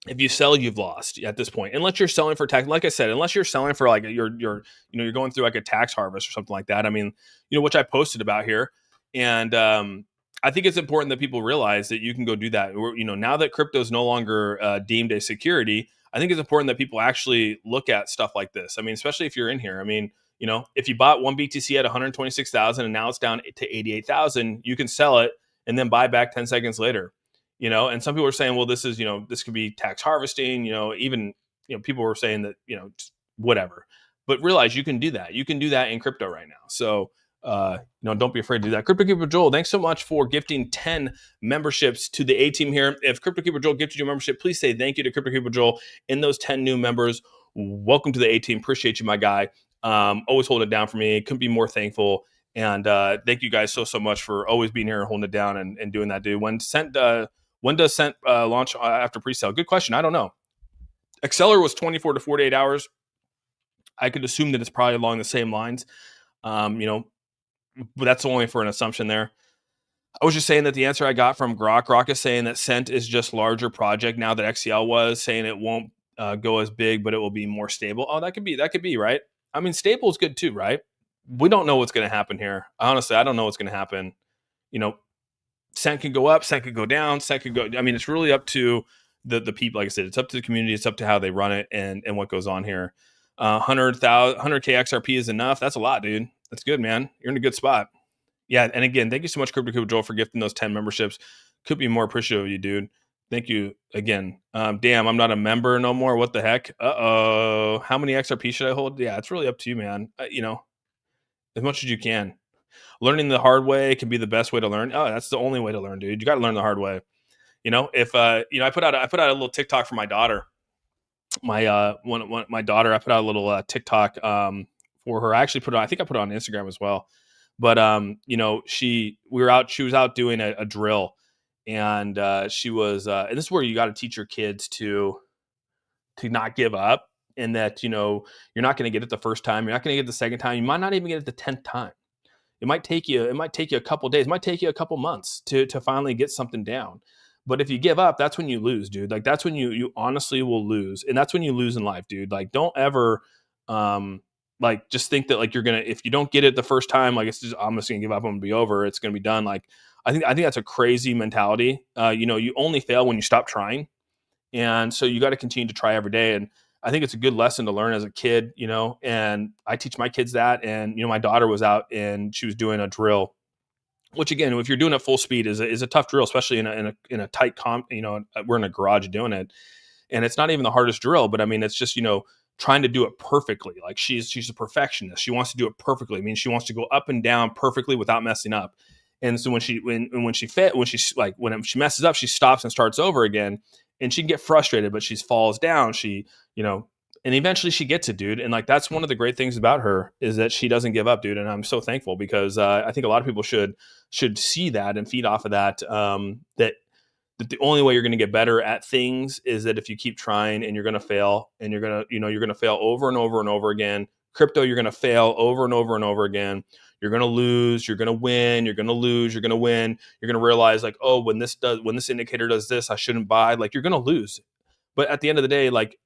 If you sell, you've lost at this point. Unless you're selling for tax, like I said, unless you're selling for like you're going through like a tax harvest or something like that. I mean, which I posted about here. And I think it's important that people realize that you can go do that. Now that crypto is no longer deemed a security, I think it's important that people actually look at stuff like this. I mean, especially if you're in here. I mean, if you bought one BTC at 126,000 and now it's down to 88,000, you can sell it and then buy back 10 seconds later. And some people are saying, well, this is, this could be tax harvesting. Even people were saying that, whatever. But realize you can do that. You can do that in crypto right now. So don't be afraid to do that. Crypto Keeper Joel, thanks so much for gifting 10 memberships to the A team here. If Crypto Keeper Joel gifted you a membership, please say thank you to Crypto Keeper Joel and those 10 new members. Welcome to the A team. Appreciate you, my guy. Always holding it down for me. Couldn't be more thankful. And thank you guys so much for always being here and holding it down and doing that, dude. When does Cent launch after pre-sale? Good question. I don't know. Acceler was 24 to 48 hours. I could assume that it's probably along the same lines. But that's only for an assumption there. I was just saying that the answer I got from Grok is saying that Cent is just larger project now that XCL was, saying it won't go as big, but it will be more stable. Oh, that could be right. I mean, stable is good too, right? We don't know what's going to happen here. Honestly, I don't know what's going to happen. Cent can go up, Cent could go down, Cent could go. I mean, it's really up to the people. Like I said, it's up to the community. It's up to how they run it and what goes on here. 100K XRP is enough. That's a lot, dude. That's good, man. You're in a good spot. Yeah, and again, thank you so much, Crypto Keeper Joel, for gifting those 10 memberships. Could be more appreciative of you, dude. Thank you again. Damn, I'm not a member no more. What the heck? Uh-oh. How many XRP should I hold? Yeah, it's really up to you, man. As much as you can. Learning the hard way can be the best way to learn. Oh, that's the only way to learn, dude. You got to learn the hard way. If I put out a little TikTok for my daughter. My daughter, I put out a little TikTok for her. I actually I think I put it on Instagram as well. But she was out doing a drill, and she was and this is where you got to teach your kids to not give up, and that you're not going to get it the first time, you're not going to get it the second time, you might not even get it the 10th time. It might take you a couple days, it might take you a couple months to finally get something down. But if you give up, that's when you lose, dude. Like that's when you honestly will lose. And that's when you lose in life, dude. Like don't ever just think that like you're gonna, if you don't get it the first time, like I'm just gonna give up, I'm gonna be over, it's gonna be done. Like I think that's a crazy mentality. You only fail when you stop trying. And so you got to continue to try every day. And I think it's a good lesson to learn as a kid, and I teach my kids that. And, my daughter was out and she was doing a drill, which again, if you're doing it full speed is a tough drill, especially in a tight we're in a garage doing it. And it's not even the hardest drill, but I mean, it's just, trying to do it perfectly. Like she's a perfectionist. She wants to do it perfectly. I mean, she wants to go up and down perfectly without messing up. And so when she messes up, she stops and starts over again, and she can get frustrated, but she falls down. And eventually she gets it, dude. And like, that's one of the great things about her is that she doesn't give up, dude. And I'm so thankful because I think a lot of people should see that and feed off of that, that the only way you're going to get better at things is that if you keep trying, and you're going to fail, and you're going to fail over and over and over again. Crypto, you're going to fail over and over and over again. You're going to lose, you're going to win, you're going to lose, you're going to win. You're going to realize like, oh, when this indicator does this, I shouldn't buy. Like you're going to lose. But at the end of the day, like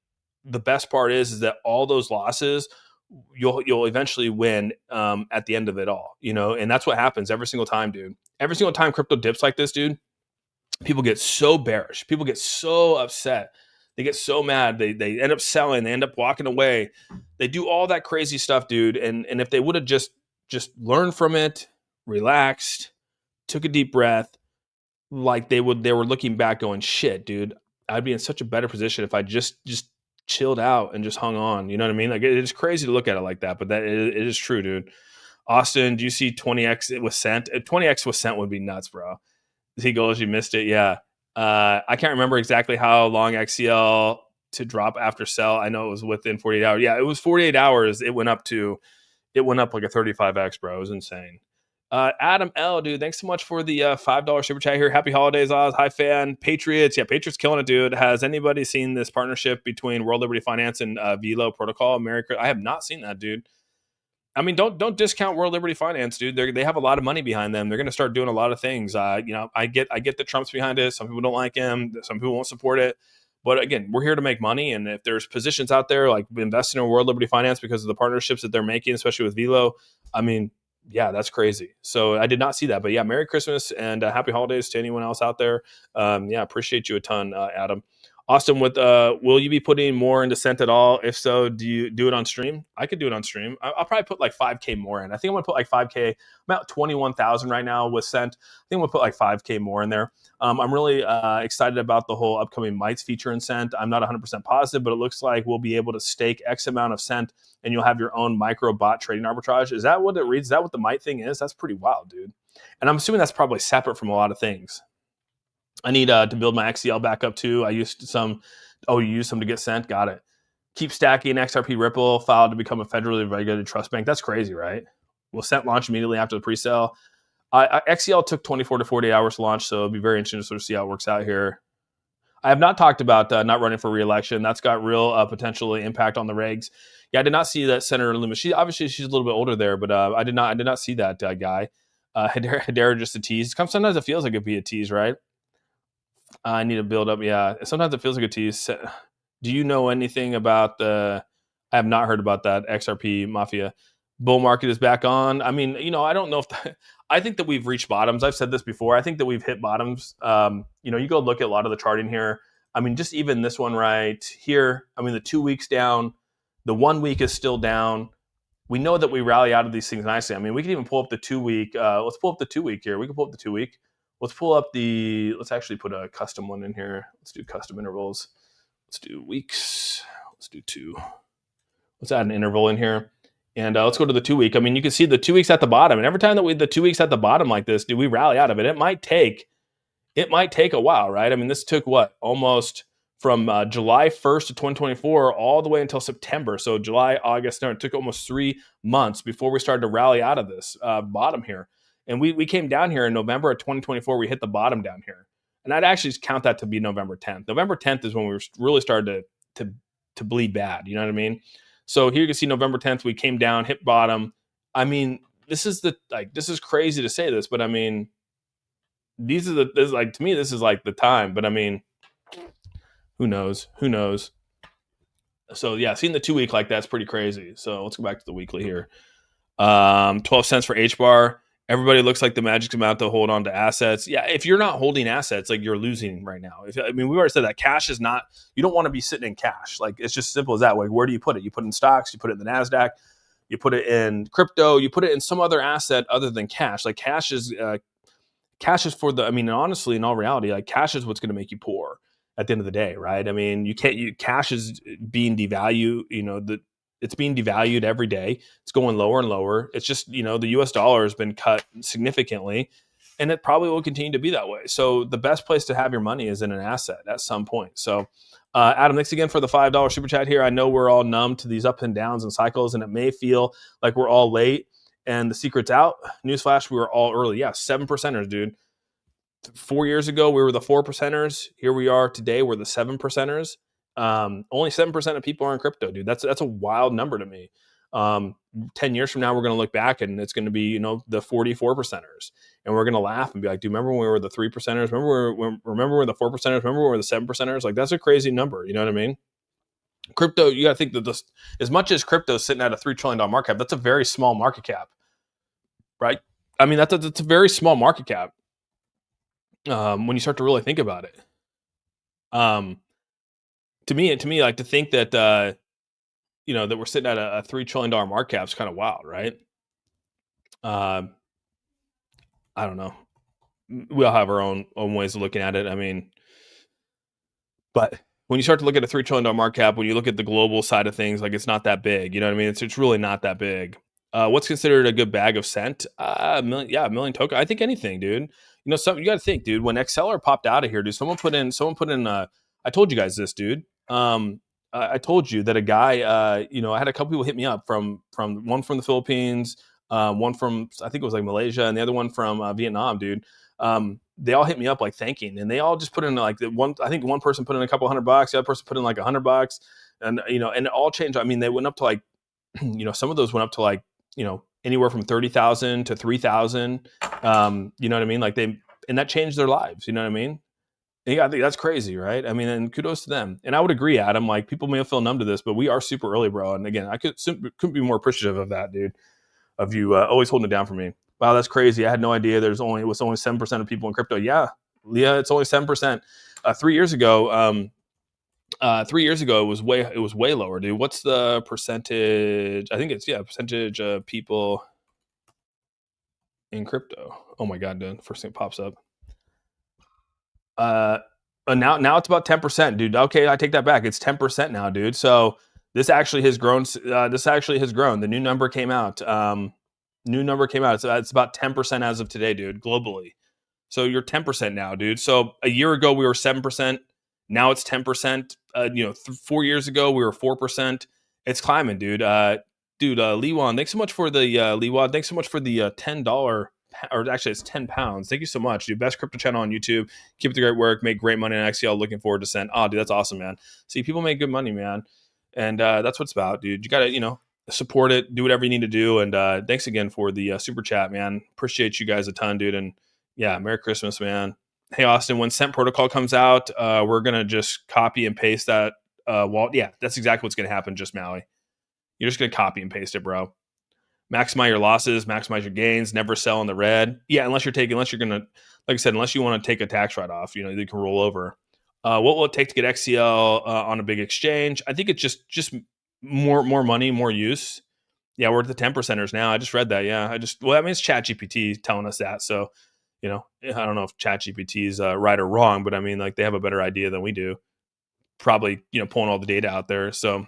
the best part is that all those losses, you'll eventually win at the end of it all, and that's what happens every single time, dude. Every single time crypto dips like this, dude, people get so bearish. People get so upset. They get so mad. They end up selling. They end up walking away. They do all that crazy stuff, dude. And if they would have just learned from it, relaxed, took a deep breath, like they were looking back going, shit, dude, I'd be in such a better position if I just chilled out and just hung on. You know what I mean? Like it is crazy to look at it like that, but it is true, dude. Austin, do you see 20x it was sent? 20x was sent would be nuts, bro. He goes, you missed it. Yeah. I can't remember exactly how long XCL to drop after sell. I know it was within 48 hours. Yeah, it was 48 hours. It went up like a 35x, bro. It was insane. Adam L, dude, thanks so much for the $5 super chat here. Happy holidays, Oz. Hi, fan. Patriots. Yeah, Patriots killing it, dude. Has anybody seen this partnership between World Liberty Finance and Velo Protocol? America? I have not seen that, dude. I mean, don't discount World Liberty Finance, dude. They have a lot of money behind them. They're going to start doing a lot of things. I get that Trump's behind it. Some people don't like him. Some people won't support it. But again, we're here to make money, and if there's positions out there like investing in World Liberty Finance because of the partnerships that they're making, especially with Velo, I mean, yeah, that's crazy. So I did not see that, but yeah, Merry Christmas and happy holidays to anyone else out there. Yeah, appreciate you a ton, Adam. Austin, will you be putting more into Scent at all? If so, do you do it on stream? I could do it on stream. I'll probably put like 5K more in. I think I'm gonna put like 5K. I'm at 21,000 right now with Scent. I think I'm gonna put like 5K more in there. I'm really excited about the whole upcoming mites feature in Scent. I'm not 100% positive, but it looks like we'll be able to stake X amount of Scent, and you'll have your own micro bot trading arbitrage. Is that what it reads? Is that what the mite thing is? That's pretty wild, dude. And I'm assuming that's probably separate from a lot of things. I need to build my XCL back up too. I used some. Oh, you used some to get Scent. Got it. Keep stacking XRP Ripple filed to become a federally regulated trust bank. That's crazy, right? Will Scent launch immediately after the pre-sale? XCL took 24 to 48 hours to launch, so it'll be very interesting to sort of see how it works out here. I have not talked about not running for re-election. That's got real potential impact on the regs. Yeah, I did not see that Senator Loomis. She's a little bit older there, but I did not see that guy. Hedera just a tease. Sometimes it feels like it'd be a tease, right? I need to build up. Yeah, sometimes it feels like a tease. Do you know anything about the? I have not heard about that XRP Mafia. Bull market is back on. I mean, I don't know if I think that we've reached bottoms. I've said this before. I think that we've hit bottoms. You go look at a lot of the charting here. I mean, just even this one right here. I mean, the 2 weeks down, the 1 week is still down. We know that we rally out of these things nicely. I mean, we can even pull up the 2 week. Let's pull up the 2 week here. We can pull up the 2 week. Let's actually put a custom one in here. Let's do custom intervals. Let's do weeks. Let's do 2. Let's add an interval in here. And let's go to the 2 week. I mean, you can see the 2 weeks at the bottom. And every time that the 2 weeks at the bottom like this, we rally out of it. It might take a while, right? I mean, this took almost from July 1st to 2024 all the way until September. So July, August, it took almost 3 months before we started to rally out of this bottom here. And we came down here in November of 2024. We hit the bottom down here. And I'd actually count that to be November 10th. November 10th is when we really started to bleed bad. You know what I mean? So here you can see November 10th, we came down, hit bottom. I mean, this is crazy to say this, but I mean, to me, this is like the time, but I mean, who knows? So yeah, seeing the 2 week like that's pretty crazy. So let's go back to the weekly here. 12 cents for H bar. Everybody looks like the magic amount to hold on to assets. Yeah, if you're not holding assets, like you're losing right now. We've already said that cash is not. You don't want to be sitting in cash. Like it's just simple as that. Like where do you put it? You put it in stocks. You put it in the Nasdaq. You put it in crypto. You put it in some other asset other than cash. Like cash is for the. I mean, honestly, in all reality, like cash is what's going to make you poor at the end of the day, right? I mean, cash is being devalued. It's being devalued every day. It's going lower and lower. It's just, the US dollar has been cut significantly, and it probably will continue to be that way. So the best place to have your money is in an asset at some point. So Adam, thanks again for the $5 super chat here. I know we're all numb to these ups and downs and cycles, and it may feel like we're all late and the secret's out. Newsflash, we were all early. Yeah, 7%ers, dude. 4 years ago, we were the 4%ers. Here we are today. We're the 7%ers. Only 7% of people are in crypto, dude. That's a wild number to me. 10 years from now, we're going to look back and it's going to be, the 44%ers, and we're going to laugh and be like, dude, remember when we were the 3%ers? Remember when we were the 4%ers? Remember when we were the 7%ers? Like, that's a crazy number. You know what I mean? Crypto, you got to think that as much as crypto is sitting at a $3 trillion market cap, that's a very small market cap, right? I mean, that's a very small market cap. When you start to really think about it, to me, like to think that that we're sitting at a $3 trillion market cap is kind of wild, right? I don't know. We all have our own ways of looking at it. I mean, but when you start to look at a $3 trillion market cap, when you look at the global side of things, like it's not that big. You know what I mean? It's really not that big. What's considered a good bag of cent? A million token. I think anything, dude. You know, you got to think, dude. When XLR popped out of here, dude, someone put in. I told you guys this, dude. I told you that a guy, I had a couple people hit me up from one from the Philippines, one from I think it was like Malaysia, and the other one from Vietnam, dude. They all hit me up like thanking, and they all just put in like one. I think one person put in a couple $100, the other person put in like $100, and and it all changed. I mean, they went up to like, some of those went up to like, anywhere from 30,000 to 3,000. You know what I mean? Like and that changed their lives. You know what I mean? Yeah, I think that's crazy, right? I mean, and kudos to them. And I would agree, Adam. Like people may feel numb to this, but we are super early, bro. And again, I couldn't be more appreciative of that, dude. Of you always holding it down for me. Wow, that's crazy. I had no idea. It was only 7% of people in crypto. Yeah, Leah, it's only 7%. 3 years ago, 3 years ago, it was way lower, dude. What's the percentage? I think it's percentage of people in crypto. Oh my god, dude! First thing that pops up. Now it's about 10%, dude. Okay, I take that back. It's 10% now, dude. So this actually has grown. The new number came out. It's about 10% as of today, dude, globally. So you're 10% now, dude. So a year ago we were 7%. Now it's 10%. 4 years ago we were 4%. It's climbing, dude. Leewan, thanks so much for the Leewan. Thanks so much for the $10, or actually it's £10. Thank you so much, dude. Best crypto channel on YouTube. Keep up the great work. Make great money on XCL. Looking forward to send. Oh, dude, that's awesome, man. See, people make good money, man, and that's what it's about, dude. You gotta, support it. Do whatever you need to do. And thanks again for the super chat, man. Appreciate you guys a ton, dude. And yeah, Merry Christmas, man. Hey, Austin, when Cent Protocol comes out, we're gonna just copy and paste that wall. Yeah, that's exactly what's gonna happen. Just Maui. You're just gonna copy and paste it, bro. Maximize your losses, maximize your gains, never sell in the red. Yeah, unless you're gonna, like I said, unless you want to take a tax write-off, you can roll over. What will it take to get XCL on a big exchange? I think it's just more money, more use. Yeah, we're at the 10%ers now. I just read that. Yeah, that means ChatGPT telling us that. So, I don't know if ChatGPT is right or wrong, but I mean, like they have a better idea than we do. Probably, pulling all the data out there. So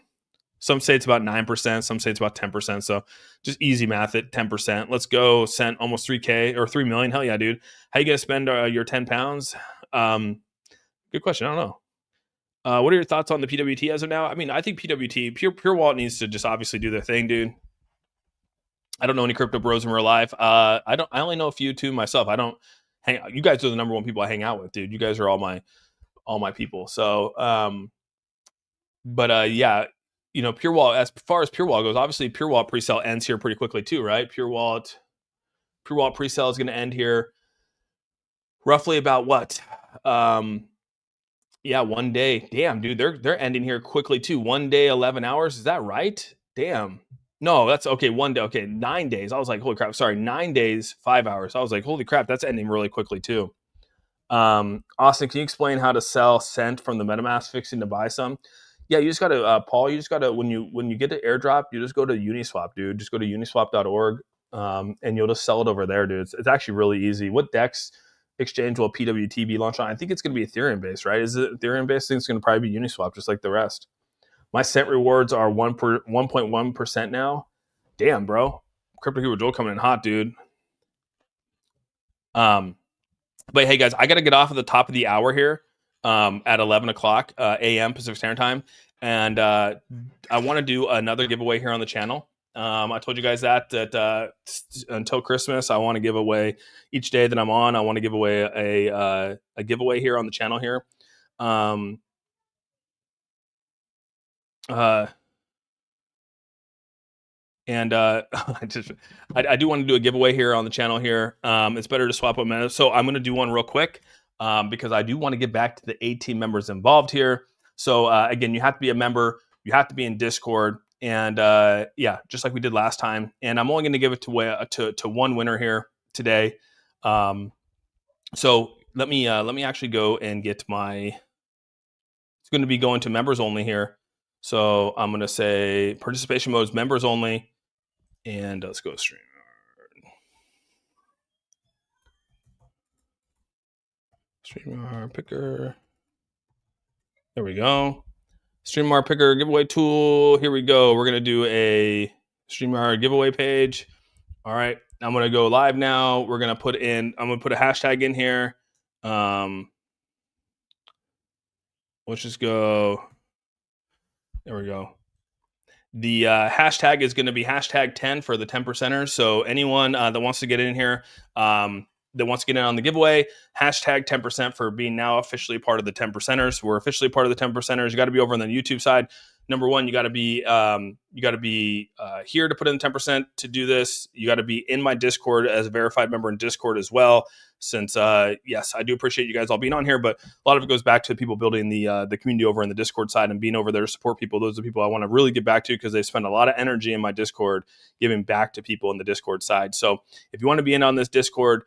some say it's about 9%, some say it's about 10%. So just easy math at 10%. Let's go. Sent almost 3K or 3 million. Hell yeah, dude. How you gonna spend your £10? Good question. I don't know. What are your thoughts on the PWT as of now? I mean, I think PWT, Pure Wallet needs to just obviously do their thing, dude. I don't know any crypto bros in real life. I only know a few too myself. I don't hang out. You guys are the number one people I hang out with, dude. You guys are all my people. So, yeah, Pure Wallet, as far as Pure Wallet goes, obviously Pure Wallet pre-sale ends here pretty quickly too, right? Pure Wallet pre-sale is going to end here roughly about what? 1 day. Damn, dude, they're ending here quickly too. 1 day, 11 hours. Is that right? Damn. No, that's okay. 1 day. Okay, 9 days. I was like, holy crap. Sorry, 9 days, 5 hours. I was like, holy crap, that's ending really quickly too. Austin, can you explain how to sell Cent from the MetaMask fixing to buy some? Yeah, you just got to, Paul, you just got to, when you get the airdrop, you just go to Uniswap, dude. Just go to uniswap.org, and you'll just sell it over there, dude. It's actually really easy. What DEX exchange will PWT be launched on? I think it's going to be Ethereum based, right? Is it Ethereum based? I think it's going to probably be Uniswap, just like the rest. My Cent rewards are 1.1% now. Damn, bro. Crypto Hero Joel coming in hot, dude. But hey, guys, I got to get off at the top of the hour here at 11 o'clock a.m. Pacific Standard Time. And I want to do another giveaway here on the channel. I told you guys that until Christmas, I want to give away each day that I'm on. I want to give away a giveaway here on the channel here. And I do want to do a giveaway here on the channel here. It's better to swap them. So I'm going to do one real quick because I do want to get back to the 18 members involved here. So again, you have to be a member. You have to be in Discord. And just like we did last time. And I'm only going to give it to one winner here today. So let me actually go and get my. It's going to be going to members only here. So I'm going to say participation mode is members only. And let's go stream. StreamYard picker. There we go. StreamYard Picker giveaway tool. Here we go. We're going to do a StreamYard giveaway page. All right. I'm going to go live now. I'm going to put a hashtag in here. Let's just go. There we go. The hashtag is going to be hashtag 10 for the 10%ers. So anyone that wants to get in here, that wants to get in on the giveaway, hashtag 10% for being now officially part of the 10%ers. We're officially part of the 10%ers. You got to be over on the YouTube side. Number one, you got to be here to put in 10% to do this. You got to be in my Discord as a verified member in Discord as well. Since yes, I do appreciate you guys all being on here, but a lot of it goes back to people building the community over in the Discord side and being over there to support people. Those are the people I want to really get back to because they spend a lot of energy in my Discord giving back to people in the Discord side. So if you want to be in on this Discord,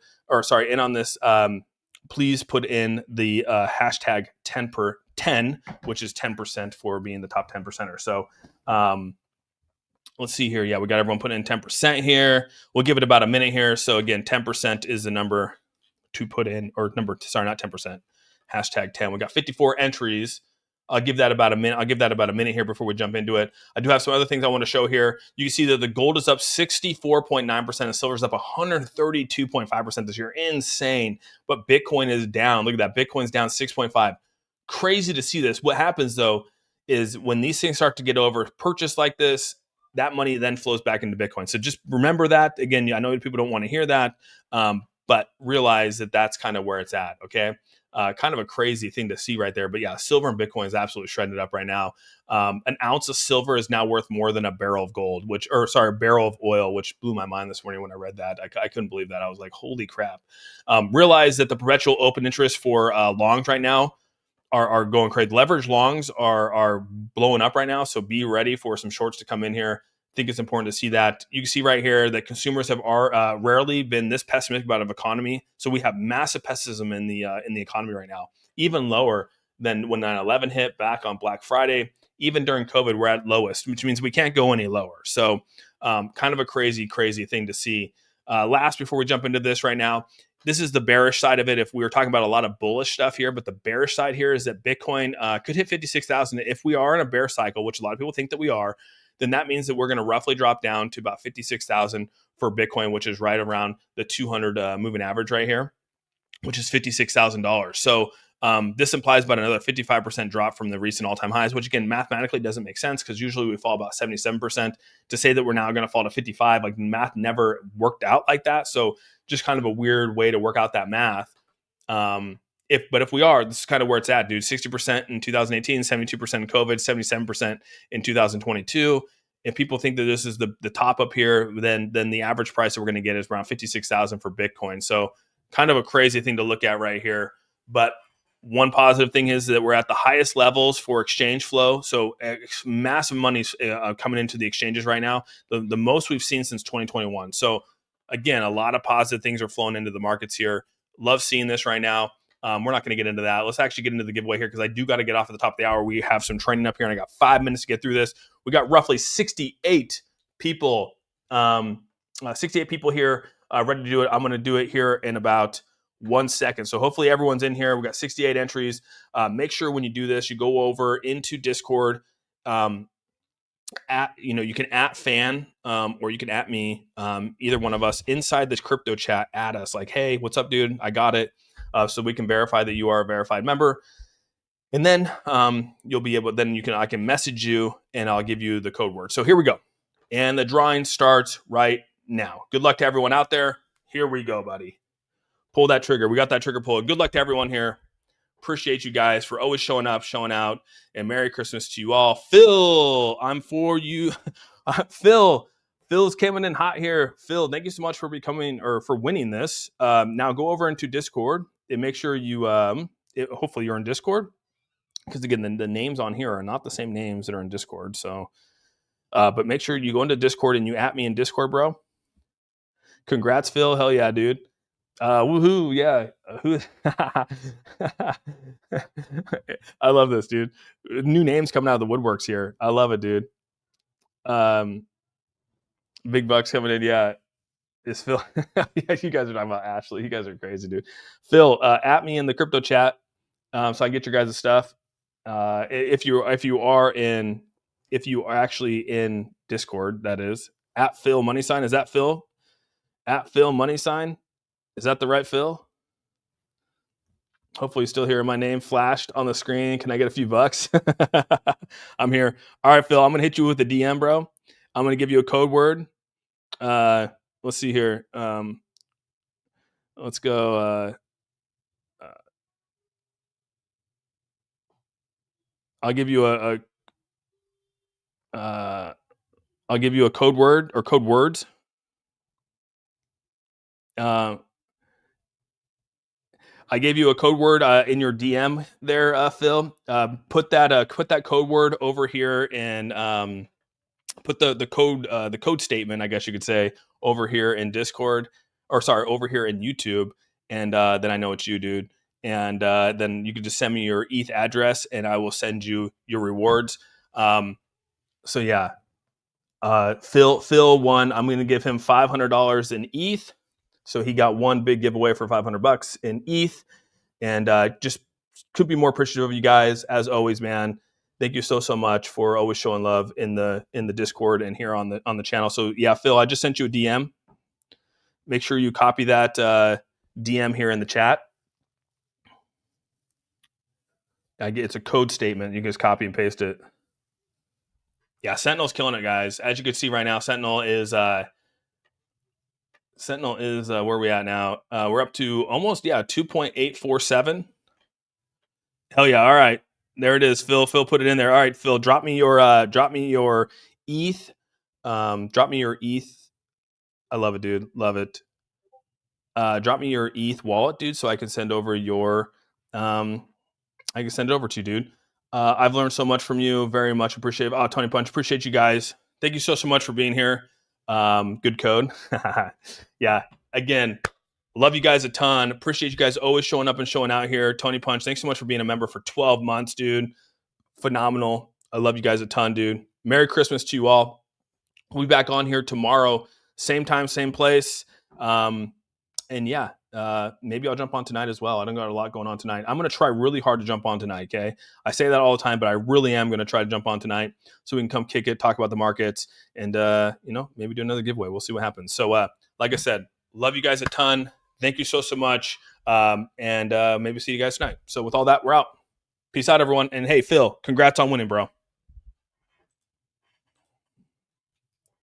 please put in the hashtag 10%, which is 10% for being the top 10%er. So let's see here. Yeah, we got everyone putting in 10% here. We'll give it about a minute here. So again, 10% is the number to put in, or not 10%, hashtag 10. We got 54 entries. I'll give that about a minute here before we jump into it. I do have some other things I want to show here. You can see that the gold is up 64.9% and silver is up 132.5% this year. Insane. But Bitcoin is down. Look at that. Bitcoin's down 6.5. Crazy to see this. What happens though is when these things start to get over purchased like this, that money then flows back into Bitcoin. So just remember that. Again, I know people don't want to hear that, but realize that that's kind of where it's at. Okay. Kind of a crazy thing to see right there. But yeah, silver and Bitcoin is absolutely shredded up right now. An ounce of silver is now worth more than a barrel of gold, a barrel of oil, which blew my mind this morning when I read that. I couldn't believe that. I was like, holy crap. Realize that the perpetual open interest for longs right now are going crazy. Leverage longs are blowing up right now. So be ready for some shorts to come in here. I think it's important to see that. You can see right here that consumers have rarely been this pessimistic about an economy. So we have massive pessimism in the economy right now, even lower than when 9/11 hit back on Black Friday. Even during COVID, we're at lowest, which means we can't go any lower. So kind of a crazy thing to see. Last, before we jump into this right now, this is the bearish side of it. If we were talking about a lot of bullish stuff here, but the bearish side here is that Bitcoin could hit 56,000. If we are in a bear cycle, which a lot of people think that we are, then that means that we're going to roughly drop down to about 56,000 for Bitcoin, which is right around the 200 moving average right here, which is $56,000. So this implies about another 55% drop from the recent all-time highs, which again, mathematically doesn't make sense because usually we fall about 77%. To say that we're now going to fall to 55, like math never worked out like that. So just kind of a weird way to work out that math. If we are, this is kind of where it's at, dude. 60% in 2018, 72% in COVID, 77% in 2022. If people think that this is the top up here, then the average price that we're going to get is around 56,000 for Bitcoin. So kind of a crazy thing to look at right here. But one positive thing is that we're at the highest levels for exchange flow. So massive money's coming into the exchanges right now, the most we've seen since 2021. So again, a lot of positive things are flowing into the markets here. Love seeing this right now. We're not going to get into that. Let's actually get into the giveaway here because I do got to get off at the top of the hour. We have some training up here and I got 5 minutes to get through this. We got roughly 68 people, 68 people here ready to do it. I'm going to do it here in about 1 second. So hopefully everyone's in here. We got 68 entries. Make sure when you do this, you go over into Discord. You can @ fan or you can @ me, either one of us inside this crypto chat. Add us like, hey, what's up, dude? I got it. So we can verify that you are a verified member. And then you'll be able, I can message you and I'll give you the code word. So here we go. And the drawing starts right now. Good luck to everyone out there. Here we go, buddy. Pull that trigger. We got that trigger pulled. Good luck to everyone here. Appreciate you guys for always showing up, showing out, and Merry Christmas to you all. Phil, I'm for you. Phil's coming in hot here. Phil, thank you so much for for winning this. Now go over into Discord and make sure you, hopefully you're in Discord, because again, the names on here are not the same names that are in Discord. So, but make sure you go into Discord and you @ me in Discord, bro. Congrats, Phil. Hell yeah, dude. Woohoo, yeah. I love this, dude. New names coming out of the woodworks here. I love it, dude. Big bucks coming in, yeah. Is Phil? Yeah, you guys are talking about Ashley. You guys are crazy, dude. Phil, @ me in the crypto chat so I can get your guys' stuff. if you are actually in Discord, that is at Phil Money Sign. Is that Phil? At Phil Money Sign. Is that the right Phil? Hopefully, you still hear my name flashed on the screen. Can I get a few bucks? I'm here. All right, Phil. I'm gonna hit you with a DM, bro. I'm gonna give you a code word. Let's see here. Let's go. I'll give you I'll give you a code word or code words. I gave you a code word in your DM there, Phil. Put that code word over here and put the code statement, I guess you could say, over here in Discord, or sorry, over here in YouTube, and then I know it's you, dude. And then you can just send me your ETH address, and I will send you your rewards. So yeah, Phil won. I'm going to give him $500 in ETH. So he got one big giveaway for $500 in ETH, and just could be more appreciative of you guys as always, man. Thank you so much for always showing love in the Discord and here on the channel. So yeah, Phil, I just sent you a DM. Make sure you copy that DM here in the chat. It's a code statement. You can just copy and paste it. Yeah, Sentinel's killing it, guys. As you can see right now, Sentinel is where are we at now? We're up to almost 2.847. Hell yeah! All right, there it is. Phil put it in there. All right, Phil, drop me your ETH. Drop me your ETH. I love it, dude. Love it. Drop me your ETH wallet, dude, so I can send over your. I can send it over to you, dude. I've learned so much from you. Very much appreciate. Oh, Tony Punch, appreciate you guys. Thank you so much for being here. Good code. Yeah. Again, love you guys a ton. Appreciate you guys always showing up and showing out here. Tony Punch, thanks so much for being a member for 12 months, dude. Phenomenal. I love you guys a ton, dude. Merry Christmas to you all. We'll be back on here tomorrow. Same time, same place. And yeah, maybe I'll jump on tonight as well. I don't got a lot going on tonight. I'm going to try really hard to jump on tonight, okay? I say that all the time, but I really am going to try to jump on tonight so we can come kick it, talk about the markets, and, maybe do another giveaway. We'll see what happens. So, like I said, love you guys a ton. Thank you so much. And maybe see you guys tonight. So with all that, we're out. Peace out, everyone. And hey, Phil, congrats on winning, bro.